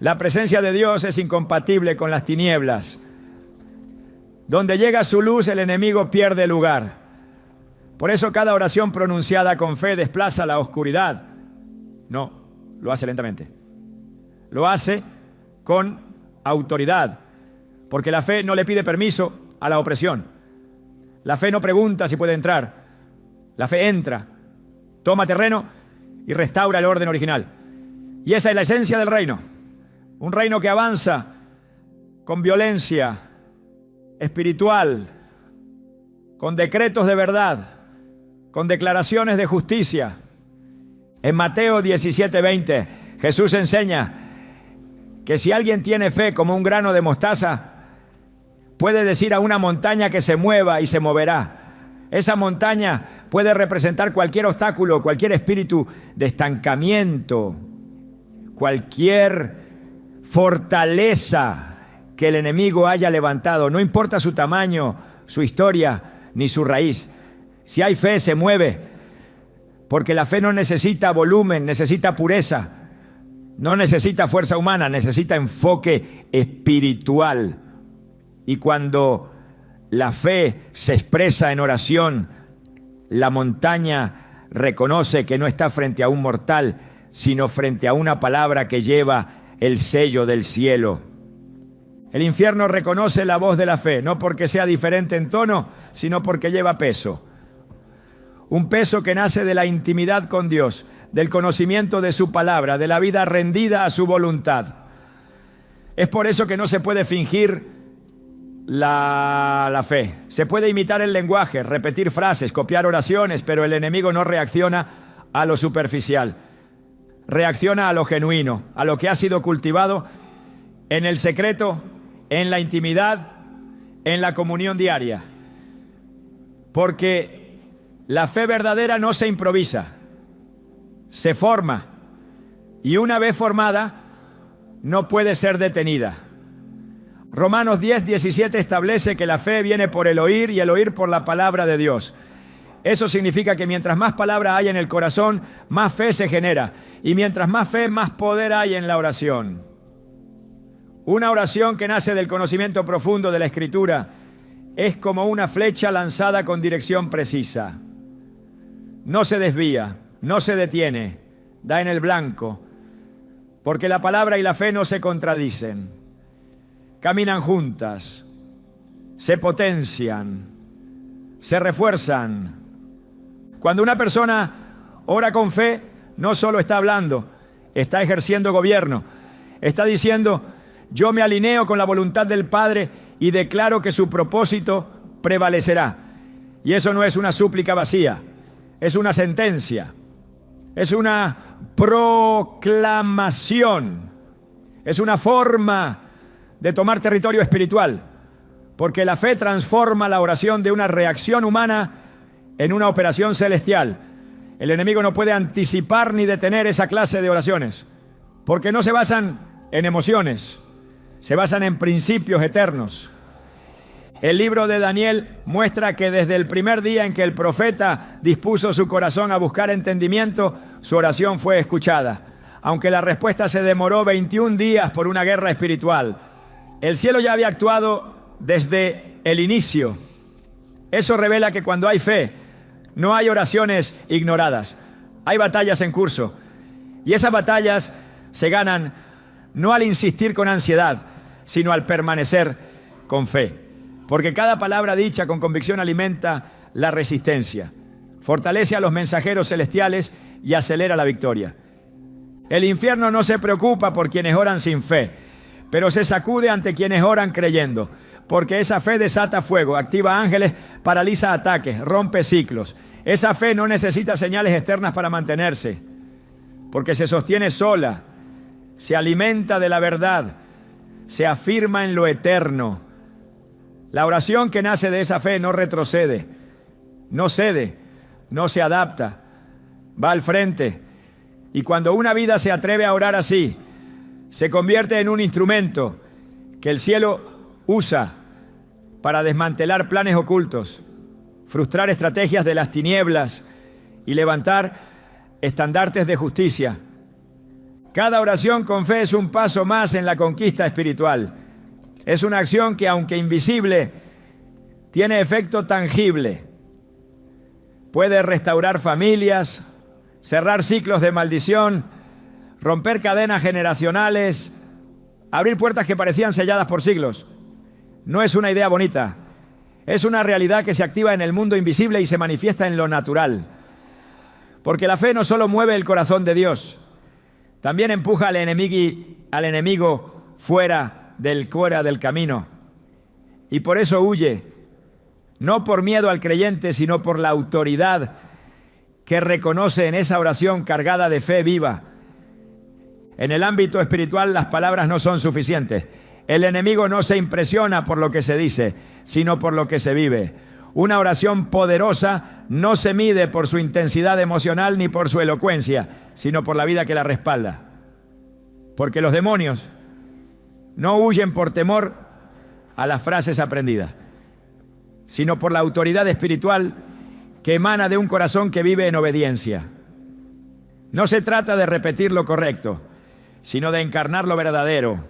La presencia de Dios es incompatible con las tinieblas. Donde llega su luz, el enemigo pierde lugar. Por eso cada oración pronunciada con fe desplaza la oscuridad. No, lo hace lentamente. Lo hace con autoridad, porque la fe no le pide permiso a la opresión. La fe no pregunta si puede entrar. La fe entra, toma terreno y restaura el orden original. Y esa es la esencia del reino. Un reino que avanza con violencia espiritual, con decretos de verdad, con declaraciones de justicia. En Mateo 17:20, Jesús enseña que si alguien tiene fe como un grano de mostaza, puede decir a una montaña que se mueva y se moverá. Esa montaña puede representar cualquier obstáculo, cualquier espíritu de estancamiento, cualquier fortaleza que el enemigo haya levantado. No importa su tamaño, su historia, ni su raíz. Si hay fe, se mueve, porque la fe no necesita volumen, necesita pureza. No necesita fuerza humana, necesita enfoque espiritual. Y cuando la fe se expresa en oración, la montaña reconoce que no está frente a un mortal, sino frente a una palabra que lleva el sello del cielo. El infierno reconoce la voz de la fe, no porque sea diferente en tono, sino porque lleva peso. Un peso que nace de la intimidad con Dios, del conocimiento de su palabra, de la vida rendida a su voluntad. Es por eso que no se puede fingir la fe. Se puede imitar el lenguaje, repetir frases, copiar oraciones, pero el enemigo no reacciona a lo superficial. Reacciona a lo genuino, a lo que ha sido cultivado en el secreto, en la intimidad, en la comunión diaria. Porque la fe verdadera no se improvisa, se forma, y una vez formada no puede ser detenida. Romanos 10:17 establece que la fe viene por el oír y el oír por la palabra de Dios. Eso significa que mientras más palabra hay en el corazón, más fe se genera, y mientras más fe, más poder hay en la oración. Una oración que nace del conocimiento profundo de la Escritura es como una flecha lanzada con dirección precisa. No se desvía, no se detiene, da en el blanco, porque la palabra y la fe no se contradicen. Caminan juntas, se potencian, se refuerzan. Cuando una persona ora con fe, no solo está hablando, está ejerciendo gobierno. Está diciendo: yo me alineo con la voluntad del Padre y declaro que su propósito prevalecerá. Y eso no es una súplica vacía, es una sentencia, es una proclamación, es una forma de tomar territorio espiritual, porque la fe transforma la oración de una reacción humana en una operación celestial. El enemigo no puede anticipar ni detener esa clase de oraciones, porque no se basan en emociones, se basan en principios eternos. El libro de Daniel muestra que desde el primer día en que el profeta dispuso su corazón a buscar entendimiento, su oración fue escuchada, aunque la respuesta se demoró 21 días por una guerra espiritual. El cielo ya había actuado desde el inicio. Eso revela que cuando hay fe, no hay oraciones ignoradas. Hay batallas en curso. Y esas batallas se ganan no al insistir con ansiedad, sino al permanecer con fe. Porque cada palabra dicha con convicción alimenta la resistencia, fortalece a los mensajeros celestiales y acelera la victoria. El infierno no se preocupa por quienes oran sin fe, pero se sacude ante quienes oran creyendo, porque esa fe desata fuego, activa ángeles, paraliza ataques, rompe ciclos. Esa fe no necesita señales externas para mantenerse, porque se sostiene sola, se alimenta de la verdad, se afirma en lo eterno. La oración que nace de esa fe no retrocede, no cede, no se adapta, va al frente Y cuando una vida se atreve a orar así, se convierte en un instrumento que el cielo usa para desmantelar planes ocultos, frustrar estrategias de las tinieblas y levantar estandartes de justicia. Cada oración con fe es un paso más en la conquista espiritual. Es una acción que, aunque invisible, tiene efecto tangible. Puede restaurar familias, cerrar ciclos de maldición, romper cadenas generacionales, abrir puertas que parecían selladas por siglos. No es una idea bonita, es una realidad que se activa en el mundo invisible y se manifiesta en lo natural. Porque la fe no solo mueve el corazón de Dios, también empuja al enemigo fuera del camino. Y por eso huye, no por miedo al creyente, sino por la autoridad que reconoce en esa oración cargada de fe viva. En el ámbito espiritual las palabras no son suficientes. El enemigo no se impresiona por lo que se dice, sino por lo que se vive. Una oración poderosa no se mide por su intensidad emocional ni por su elocuencia, sino por la vida que la respalda. Porque los demonios no huyen por temor a las frases aprendidas, sino por la autoridad espiritual que emana de un corazón que vive en obediencia. No se trata de repetir lo correcto, sino de encarnar lo verdadero.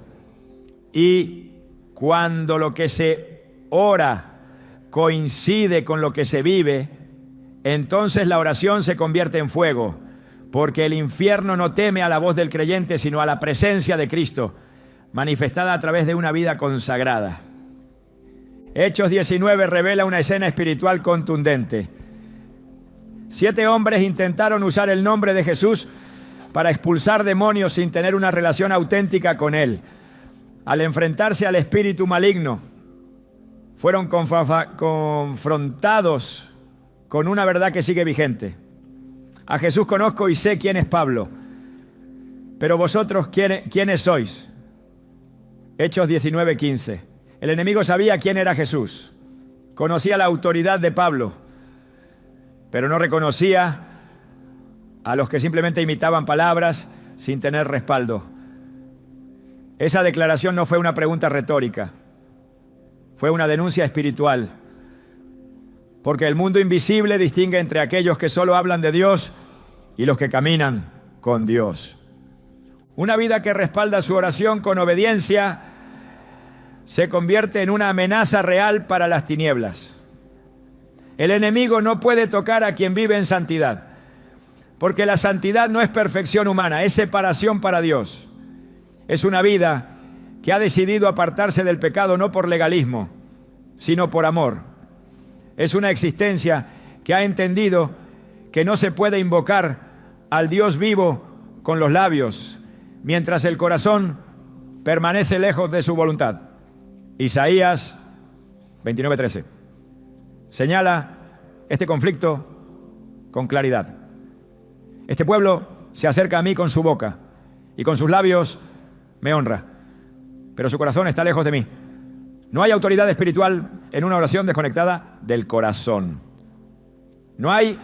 Y cuando lo que se ora coincide con lo que se vive, entonces la oración se convierte en fuego, porque el infierno no teme a la voz del creyente, sino a la presencia de Cristo, manifestada a través de una vida consagrada. Hechos 19 revela una escena espiritual contundente. 7 hombres intentaron usar el nombre de Jesús para expulsar demonios sin tener una relación auténtica con Él. Al enfrentarse al espíritu maligno, fueron confrontados con una verdad que sigue vigente. A Jesús conozco y sé quién es Pablo, pero vosotros, ¿quiénes sois? Hechos 19:15. El enemigo sabía quién era Jesús, conocía la autoridad de Pablo, pero no reconocía a los que simplemente imitaban palabras sin tener respaldo. Esa declaración no fue una pregunta retórica, fue una denuncia espiritual, porque el mundo invisible distingue entre aquellos que solo hablan de Dios y los que caminan con Dios. Una vida que respalda su oración con obediencia se convierte en una amenaza real para las tinieblas. El enemigo no puede tocar a quien vive en santidad, porque la santidad no es perfección humana, es separación para Dios. Es una vida que ha decidido apartarse del pecado no por legalismo, sino por amor. Es una existencia que ha entendido que no se puede invocar al Dios vivo con los labios, mientras el corazón permanece lejos de su voluntad. Isaías 29:13 señala este conflicto con claridad. Este pueblo se acerca a mí con su boca y con sus labios me honra, pero su corazón está lejos de mí. No hay autoridad espiritual en una oración desconectada del corazón. No hay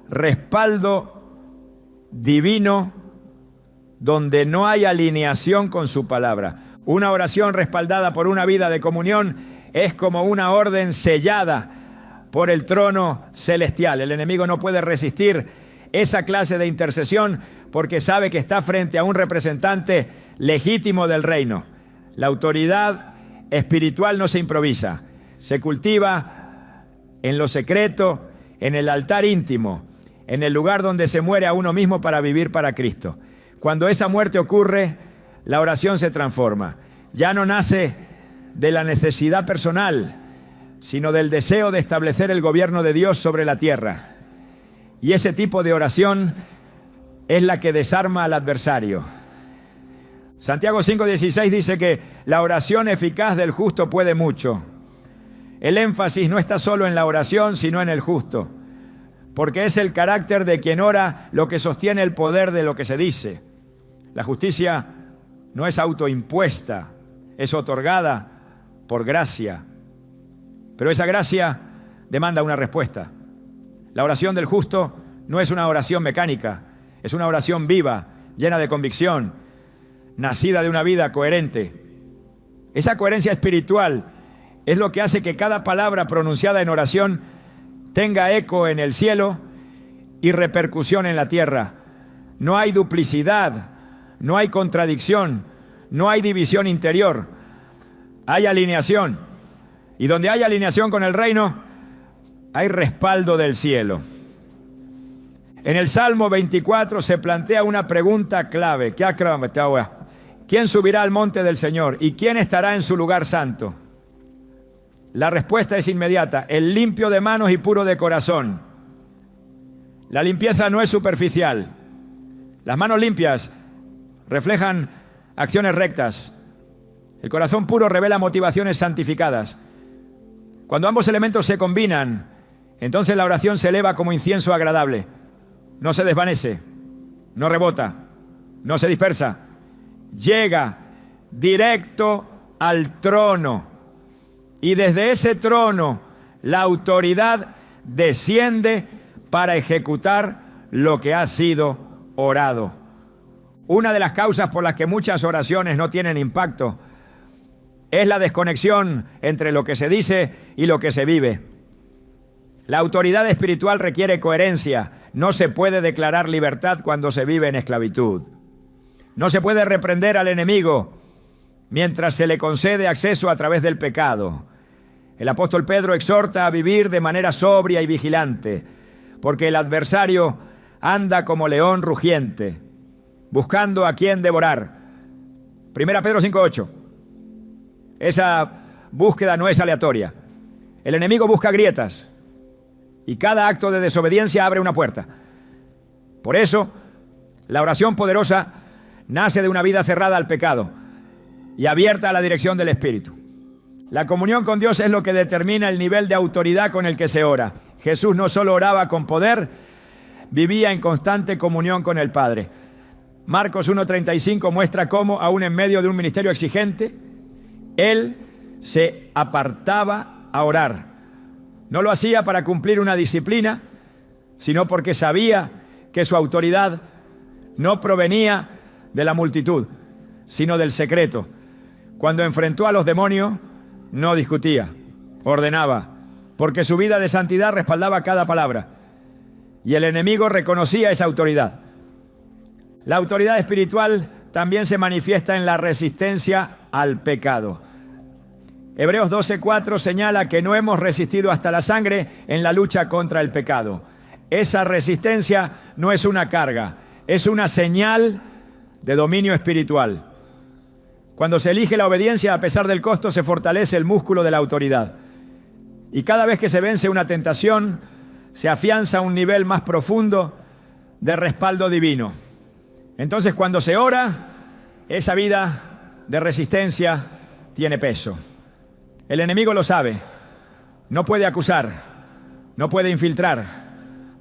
respaldo divino donde no hay alineación con su palabra. Una oración respaldada por una vida de comunión es como una orden sellada por el trono celestial. El enemigo no puede resistir esa clase de intercesión porque sabe que está frente a un representante legítimo del reino. La autoridad espiritual no se improvisa, se cultiva en lo secreto, en el altar íntimo, en el lugar donde se muere a uno mismo para vivir para Cristo. Cuando esa muerte ocurre, la oración se transforma. Ya no nace de la necesidad personal, sino del deseo de establecer el gobierno de Dios sobre la tierra. Y ese tipo de oración es la que desarma al adversario. Santiago 5:16 dice que la oración eficaz del justo puede mucho. El énfasis no está solo en la oración, sino en el justo, porque es el carácter de quien ora lo que sostiene el poder de lo que se dice. La justicia no es autoimpuesta, es otorgada por gracia, pero esa gracia demanda una respuesta. La oración del justo no es una oración mecánica, Es una oración viva, llena de convicción, nacida de una vida coherente. Esa coherencia espiritual es lo que hace que cada palabra pronunciada en oración tenga eco en el cielo y repercusión en la tierra. No hay duplicidad, no hay contradicción, no hay división interior. Hay alineación. Y donde hay alineación con el reino, hay respaldo del cielo. En el Salmo 24 se plantea una pregunta clave. ¿Quién subirá al monte del Señor? ¿Y quién estará en su lugar santo? La respuesta es inmediata: el limpio de manos y puro de corazón. La limpieza no es superficial. Las manos limpias reflejan acciones rectas. El corazón puro revela motivaciones santificadas. Cuando ambos elementos se combinan, entonces la oración se eleva como incienso agradable. No se desvanece, no rebota, no se dispersa. Llega directo al trono. Y desde ese trono la autoridad desciende para ejecutar lo que ha sido orado. Una de las causas por las que muchas oraciones no tienen impacto es la desconexión entre lo que se dice y lo que se vive. La autoridad espiritual requiere coherencia. No se puede declarar libertad cuando se vive en esclavitud. No se puede reprender al enemigo mientras se le concede acceso a través del pecado. El apóstol Pedro exhorta a vivir de manera sobria y vigilante, porque el adversario anda como león rugiente, buscando a quien devorar. 1 Pedro 5:8. Esa búsqueda no es aleatoria. El enemigo busca grietas y cada acto de desobediencia abre una puerta. Por eso, la oración poderosa nace de una vida cerrada al pecado y abierta a la dirección del Espíritu. La comunión con Dios es lo que determina el nivel de autoridad con el que se ora. Jesús no solo oraba con poder, vivía en constante comunión con el Padre. Marcos 1:35 muestra cómo, aún en medio de un ministerio exigente, Él se apartaba a orar. No lo hacía para cumplir una disciplina, sino porque sabía que su autoridad no provenía de la multitud, sino del secreto. Cuando enfrentó a los demonios, no discutía, ordenaba, porque su vida de santidad respaldaba cada palabra. Y el enemigo reconocía esa autoridad. La autoridad espiritual también se manifiesta en la resistencia al pecado. Hebreos 12:4 señala que no hemos resistido hasta la sangre en la lucha contra el pecado. Esa resistencia no es una carga, es una señal de dominio espiritual. Cuando se elige la obediencia a pesar del costo, se fortalece el músculo de la autoridad. Y cada vez que se vence una tentación, se afianza un nivel más profundo de respaldo divino. Entonces, cuando se ora, esa vida de resistencia tiene peso. El enemigo lo sabe. No puede acusar, no puede infiltrar,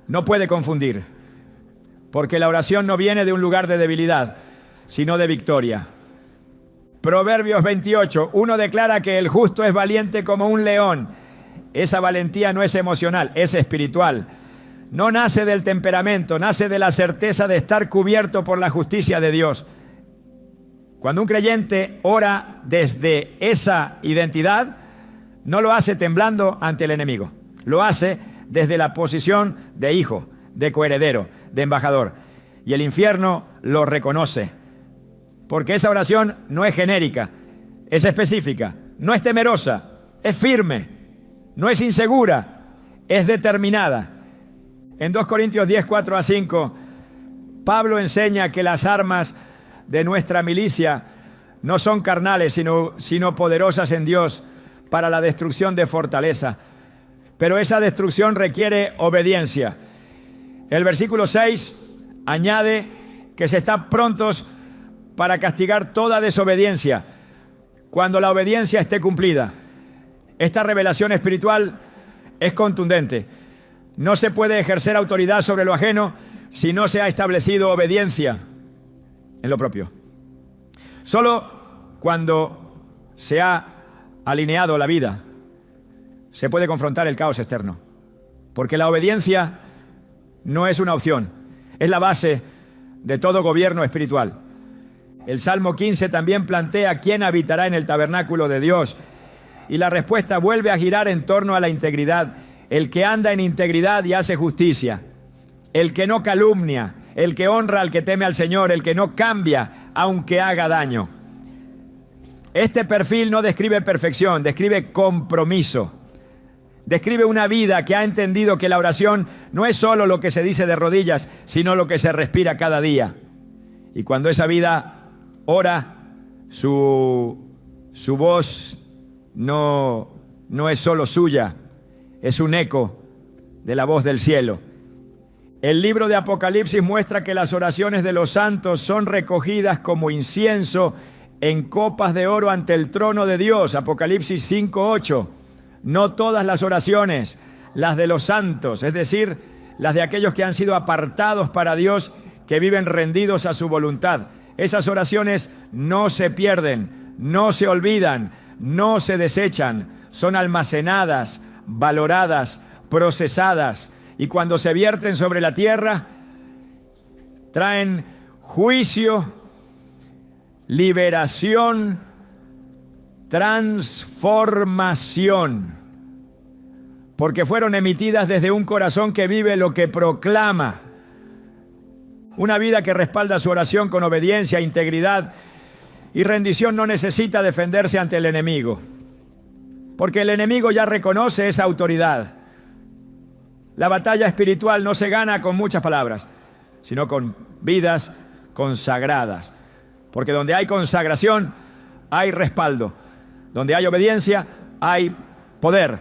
no puede confundir. Porque la oración no viene de un lugar de debilidad, sino de victoria. Proverbios 28, uno declara que el justo es valiente como un león. Esa valentía no es emocional, es espiritual. No nace del temperamento, nace de la certeza de estar cubierto por la justicia de Dios. Cuando un creyente ora desde esa identidad, no lo hace temblando ante el enemigo. Lo hace desde la posición de hijo, de coheredero, de embajador. Y el infierno lo reconoce. Porque esa oración no es genérica, es específica, no es temerosa, es firme, no es insegura, es determinada. En 2 Corintios 10, 4-5, Pablo enseña que las armas de nuestra milicia no son carnales, sino poderosas en Dios para la destrucción de fortaleza. Pero esa destrucción requiere obediencia. El versículo 6 añade que se están prontos para castigar toda desobediencia cuando la obediencia esté cumplida. Esta revelación espiritual es contundente. No se puede ejercer autoridad sobre lo ajeno si no se ha establecido obediencia en lo propio. Solo cuando se ha alineado la vida se puede confrontar el caos externo, porque la obediencia no es una opción, es la base de todo gobierno espiritual. El Salmo 15 también plantea quién habitará en el tabernáculo de Dios. Y la respuesta vuelve a girar en torno a la integridad. El que anda en integridad y hace justicia. El que no calumnia. El que honra al que teme al Señor. El que no cambia aunque haga daño. Este perfil no describe perfección, describe compromiso. Describe una vida que ha entendido que la oración no es solo lo que se dice de rodillas, sino lo que se respira cada día. Y cuando esa vida ora, su voz no es solo suya, es un eco de la voz del cielo. El libro de Apocalipsis muestra que las oraciones de los santos son recogidas como incienso en copas de oro ante el trono de Dios. Apocalipsis 5:8. No todas las oraciones, las de los santos, es decir, las de aquellos que han sido apartados para Dios, que viven rendidos a su voluntad. Esas oraciones no se pierden, no se olvidan, no se desechan, son almacenadas, valoradas, procesadas, y cuando se vierten sobre la tierra, traen juicio, liberación, transformación, porque fueron emitidas desde un corazón que vive lo que proclama. Una vida que respalda su oración con obediencia, integridad y rendición no necesita defenderse ante el enemigo, porque el enemigo ya reconoce esa autoridad. La batalla espiritual no se gana con muchas palabras, sino con vidas consagradas, porque donde hay consagración hay respaldo, donde hay obediencia hay poder,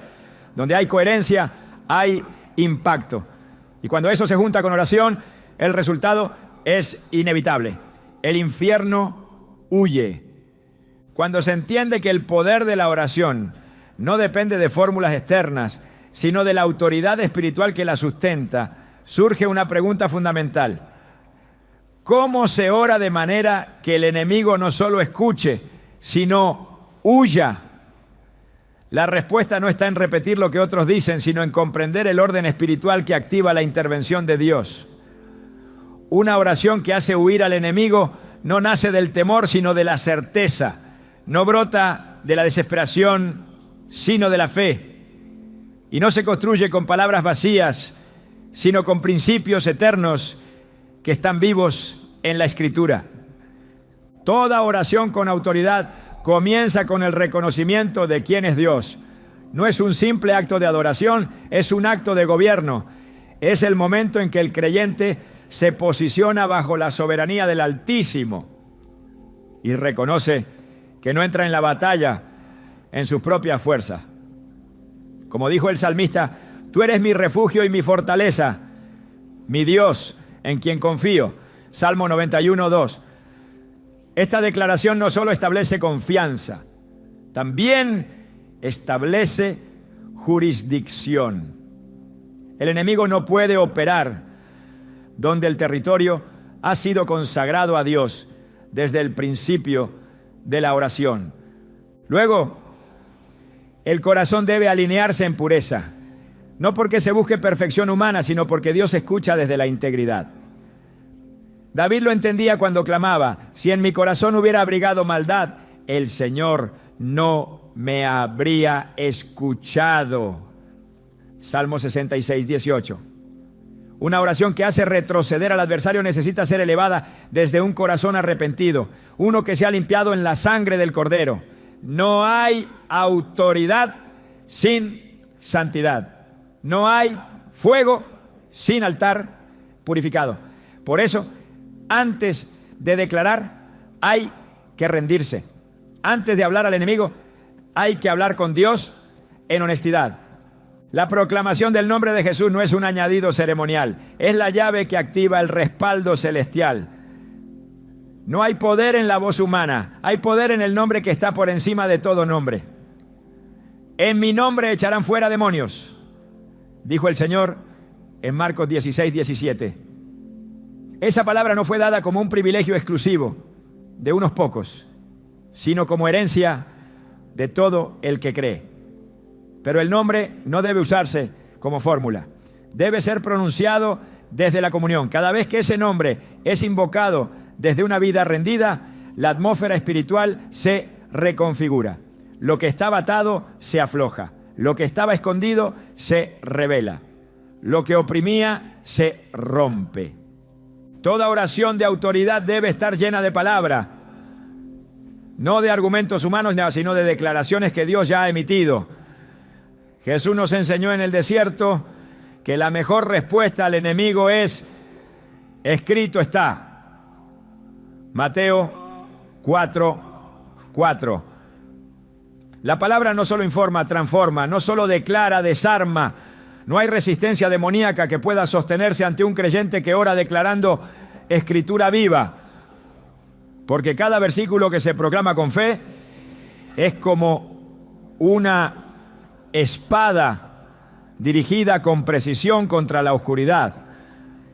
donde hay coherencia hay impacto, y cuando eso se junta con oración, el resultado es inevitable. El infierno huye. Cuando se entiende que el poder de la oración no depende de fórmulas externas, sino de la autoridad espiritual que la sustenta, surge una pregunta fundamental. ¿Cómo se ora de manera que el enemigo no solo escuche, sino huya? La respuesta no está en repetir lo que otros dicen, sino en comprender el orden espiritual que activa la intervención de Dios. Una oración que hace huir al enemigo no nace del temor, sino de la certeza. No brota de la desesperación, sino de la fe. Y no se construye con palabras vacías, sino con principios eternos que están vivos en la Escritura. Toda oración con autoridad comienza con el reconocimiento de quién es Dios. No es un simple acto de adoración, es un acto de gobierno. Es el momento en que el creyente se posiciona bajo la soberanía del Altísimo y reconoce que no entra en la batalla en sus propias fuerzas. Como dijo el salmista, tú eres mi refugio y mi fortaleza, mi Dios en quien confío. Salmo 91:2. Esta declaración no solo establece confianza, también establece jurisdicción. El enemigo no puede operar donde el territorio ha sido consagrado a Dios desde el principio de la oración. Luego, el corazón debe alinearse en pureza, no porque se busque perfección humana, sino porque Dios escucha desde la integridad. David lo entendía cuando clamaba, si en mi corazón hubiera abrigado maldad, el Señor no me habría escuchado. Salmo 66:18. Una oración que hace retroceder al adversario necesita ser elevada desde un corazón arrepentido, uno que se ha limpiado en la sangre del Cordero. No hay autoridad sin santidad. No hay fuego sin altar purificado. Por eso, antes de declarar, hay que rendirse. Antes de hablar al enemigo, hay que hablar con Dios en honestidad. La proclamación del nombre de Jesús no es un añadido ceremonial, es la llave que activa el respaldo celestial. No hay poder en la voz humana, hay poder en el nombre que está por encima de todo nombre. En mi nombre echarán fuera demonios, dijo el Señor en Marcos 16:17. Esa palabra no fue dada como un privilegio exclusivo de unos pocos, sino como herencia de todo el que cree. Pero el nombre no debe usarse como fórmula. Debe ser pronunciado desde la comunión. Cada vez que ese nombre es invocado desde una vida rendida, la atmósfera espiritual se reconfigura. Lo que estaba atado se afloja. Lo que estaba escondido se revela. Lo que oprimía se rompe. Toda oración de autoridad debe estar llena de palabra, no de argumentos humanos, sino de declaraciones que Dios ya ha emitido. Jesús nos enseñó en el desierto que la mejor respuesta al enemigo es: escrito está. Mateo 4:4. La palabra no solo informa, transforma, no solo declara, desarma. No hay resistencia demoníaca que pueda sostenerse ante un creyente que ora declarando escritura viva. Porque cada versículo que se proclama con fe es como una espada dirigida con precisión contra la oscuridad.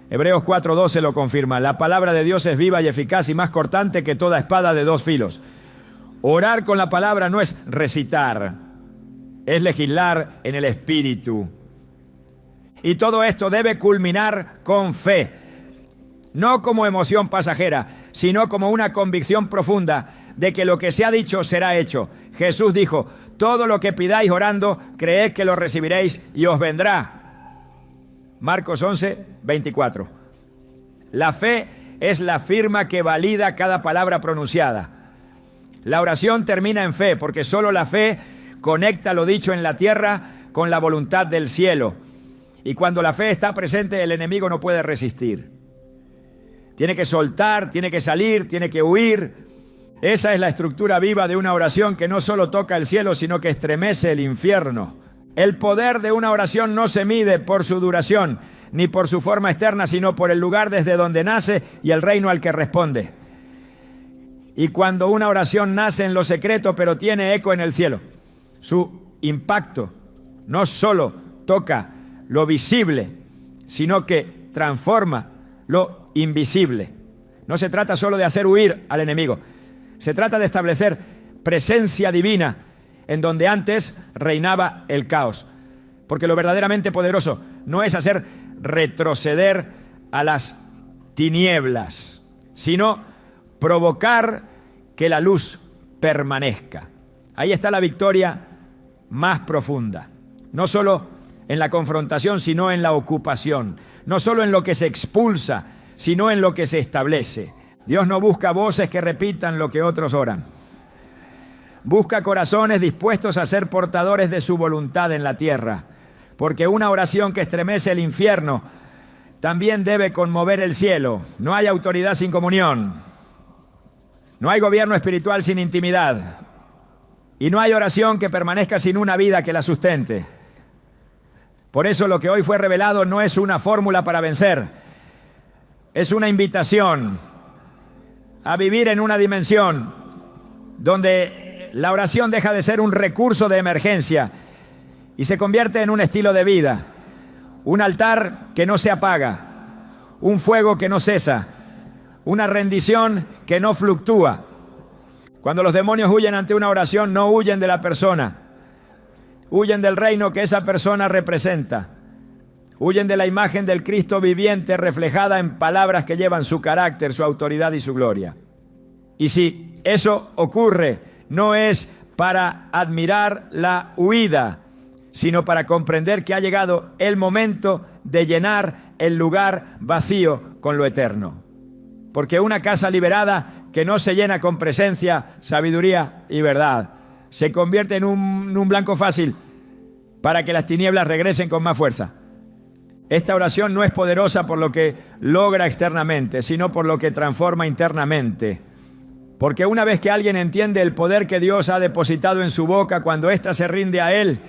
Hebreos 4:12 lo confirma. La palabra de Dios es viva y eficaz y más cortante que toda espada de dos filos. Orar con la palabra no es recitar, es legislar en el Espíritu. Y todo esto debe culminar con fe, no como emoción pasajera, sino como una convicción profunda de que lo que se ha dicho será hecho. Jesús dijo: todo lo que pidáis orando, creed que lo recibiréis y os vendrá. Marcos 11:24. La fe es la firma que valida cada palabra pronunciada. La oración termina en fe, porque solo la fe conecta lo dicho en la tierra con la voluntad del cielo. Y cuando la fe está presente, el enemigo no puede resistir. Tiene que soltar, tiene que salir, tiene que huir. Esa es la estructura viva de una oración que no solo toca el cielo, sino que estremece el infierno. El poder de una oración no se mide por su duración, ni por su forma externa, sino por el lugar desde donde nace y el reino al que responde. Y cuando una oración nace en lo secreto, pero tiene eco en el cielo, su impacto no solo toca lo visible, sino que transforma lo invisible. No se trata solo de hacer huir al enemigo, se trata de establecer presencia divina en donde antes reinaba el caos. Porque lo verdaderamente poderoso no es hacer retroceder a las tinieblas, sino provocar que la luz permanezca. Ahí está la victoria más profunda. No solo en la confrontación, sino en la ocupación. No solo en lo que se expulsa, sino en lo que se establece. Dios no busca voces que repitan lo que otros oran. Busca corazones dispuestos a ser portadores de su voluntad en la tierra. Porque una oración que estremece el infierno también debe conmover el cielo. No hay autoridad sin comunión. No hay gobierno espiritual sin intimidad. Y no hay oración que permanezca sin una vida que la sustente. Por eso lo que hoy fue revelado no es una fórmula para vencer. Es una invitación a vivir en una dimensión donde la oración deja de ser un recurso de emergencia y se convierte en un estilo de vida. Un altar que no se apaga. Un fuego que no cesa. Una rendición que no fluctúa. Cuando los demonios huyen ante una oración, no huyen de la persona. Huyen del reino que esa persona representa. Huyen de la imagen del Cristo viviente reflejada en palabras que llevan su carácter, su autoridad y su gloria. Y si eso ocurre, no es para admirar la huida, sino para comprender que ha llegado el momento de llenar el lugar vacío con lo eterno. Porque una casa liberada que no se llena con presencia, sabiduría y verdad, se convierte en un blanco fácil para que las tinieblas regresen con más fuerza. Esta oración no es poderosa por lo que logra externamente, sino por lo que transforma internamente. Porque una vez que alguien entiende el poder que Dios ha depositado en su boca, cuando ésta se rinde a Él,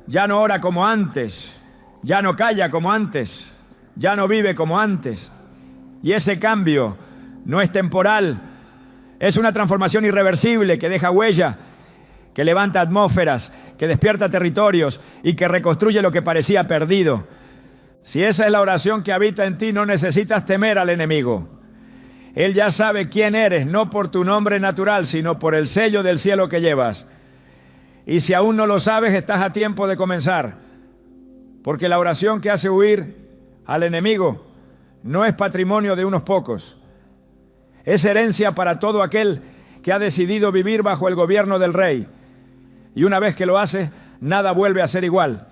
ya no ora como antes, ya no calla como antes, ya no vive como antes. Y ese cambio no es temporal, es una transformación irreversible que deja huella, que levanta atmósferas, que despierta territorios y que reconstruye lo que parecía perdido. Si esa es la oración que habita en ti, no necesitas temer al enemigo. Él ya sabe quién eres, no por tu nombre natural, sino por el sello del cielo que llevas. Y si aún no lo sabes, estás a tiempo de comenzar, porque la oración que hace huir al enemigo no es patrimonio de unos pocos. Es herencia para todo aquel que ha decidido vivir bajo el gobierno del Rey. Y una vez que lo hace, nada vuelve a ser igual.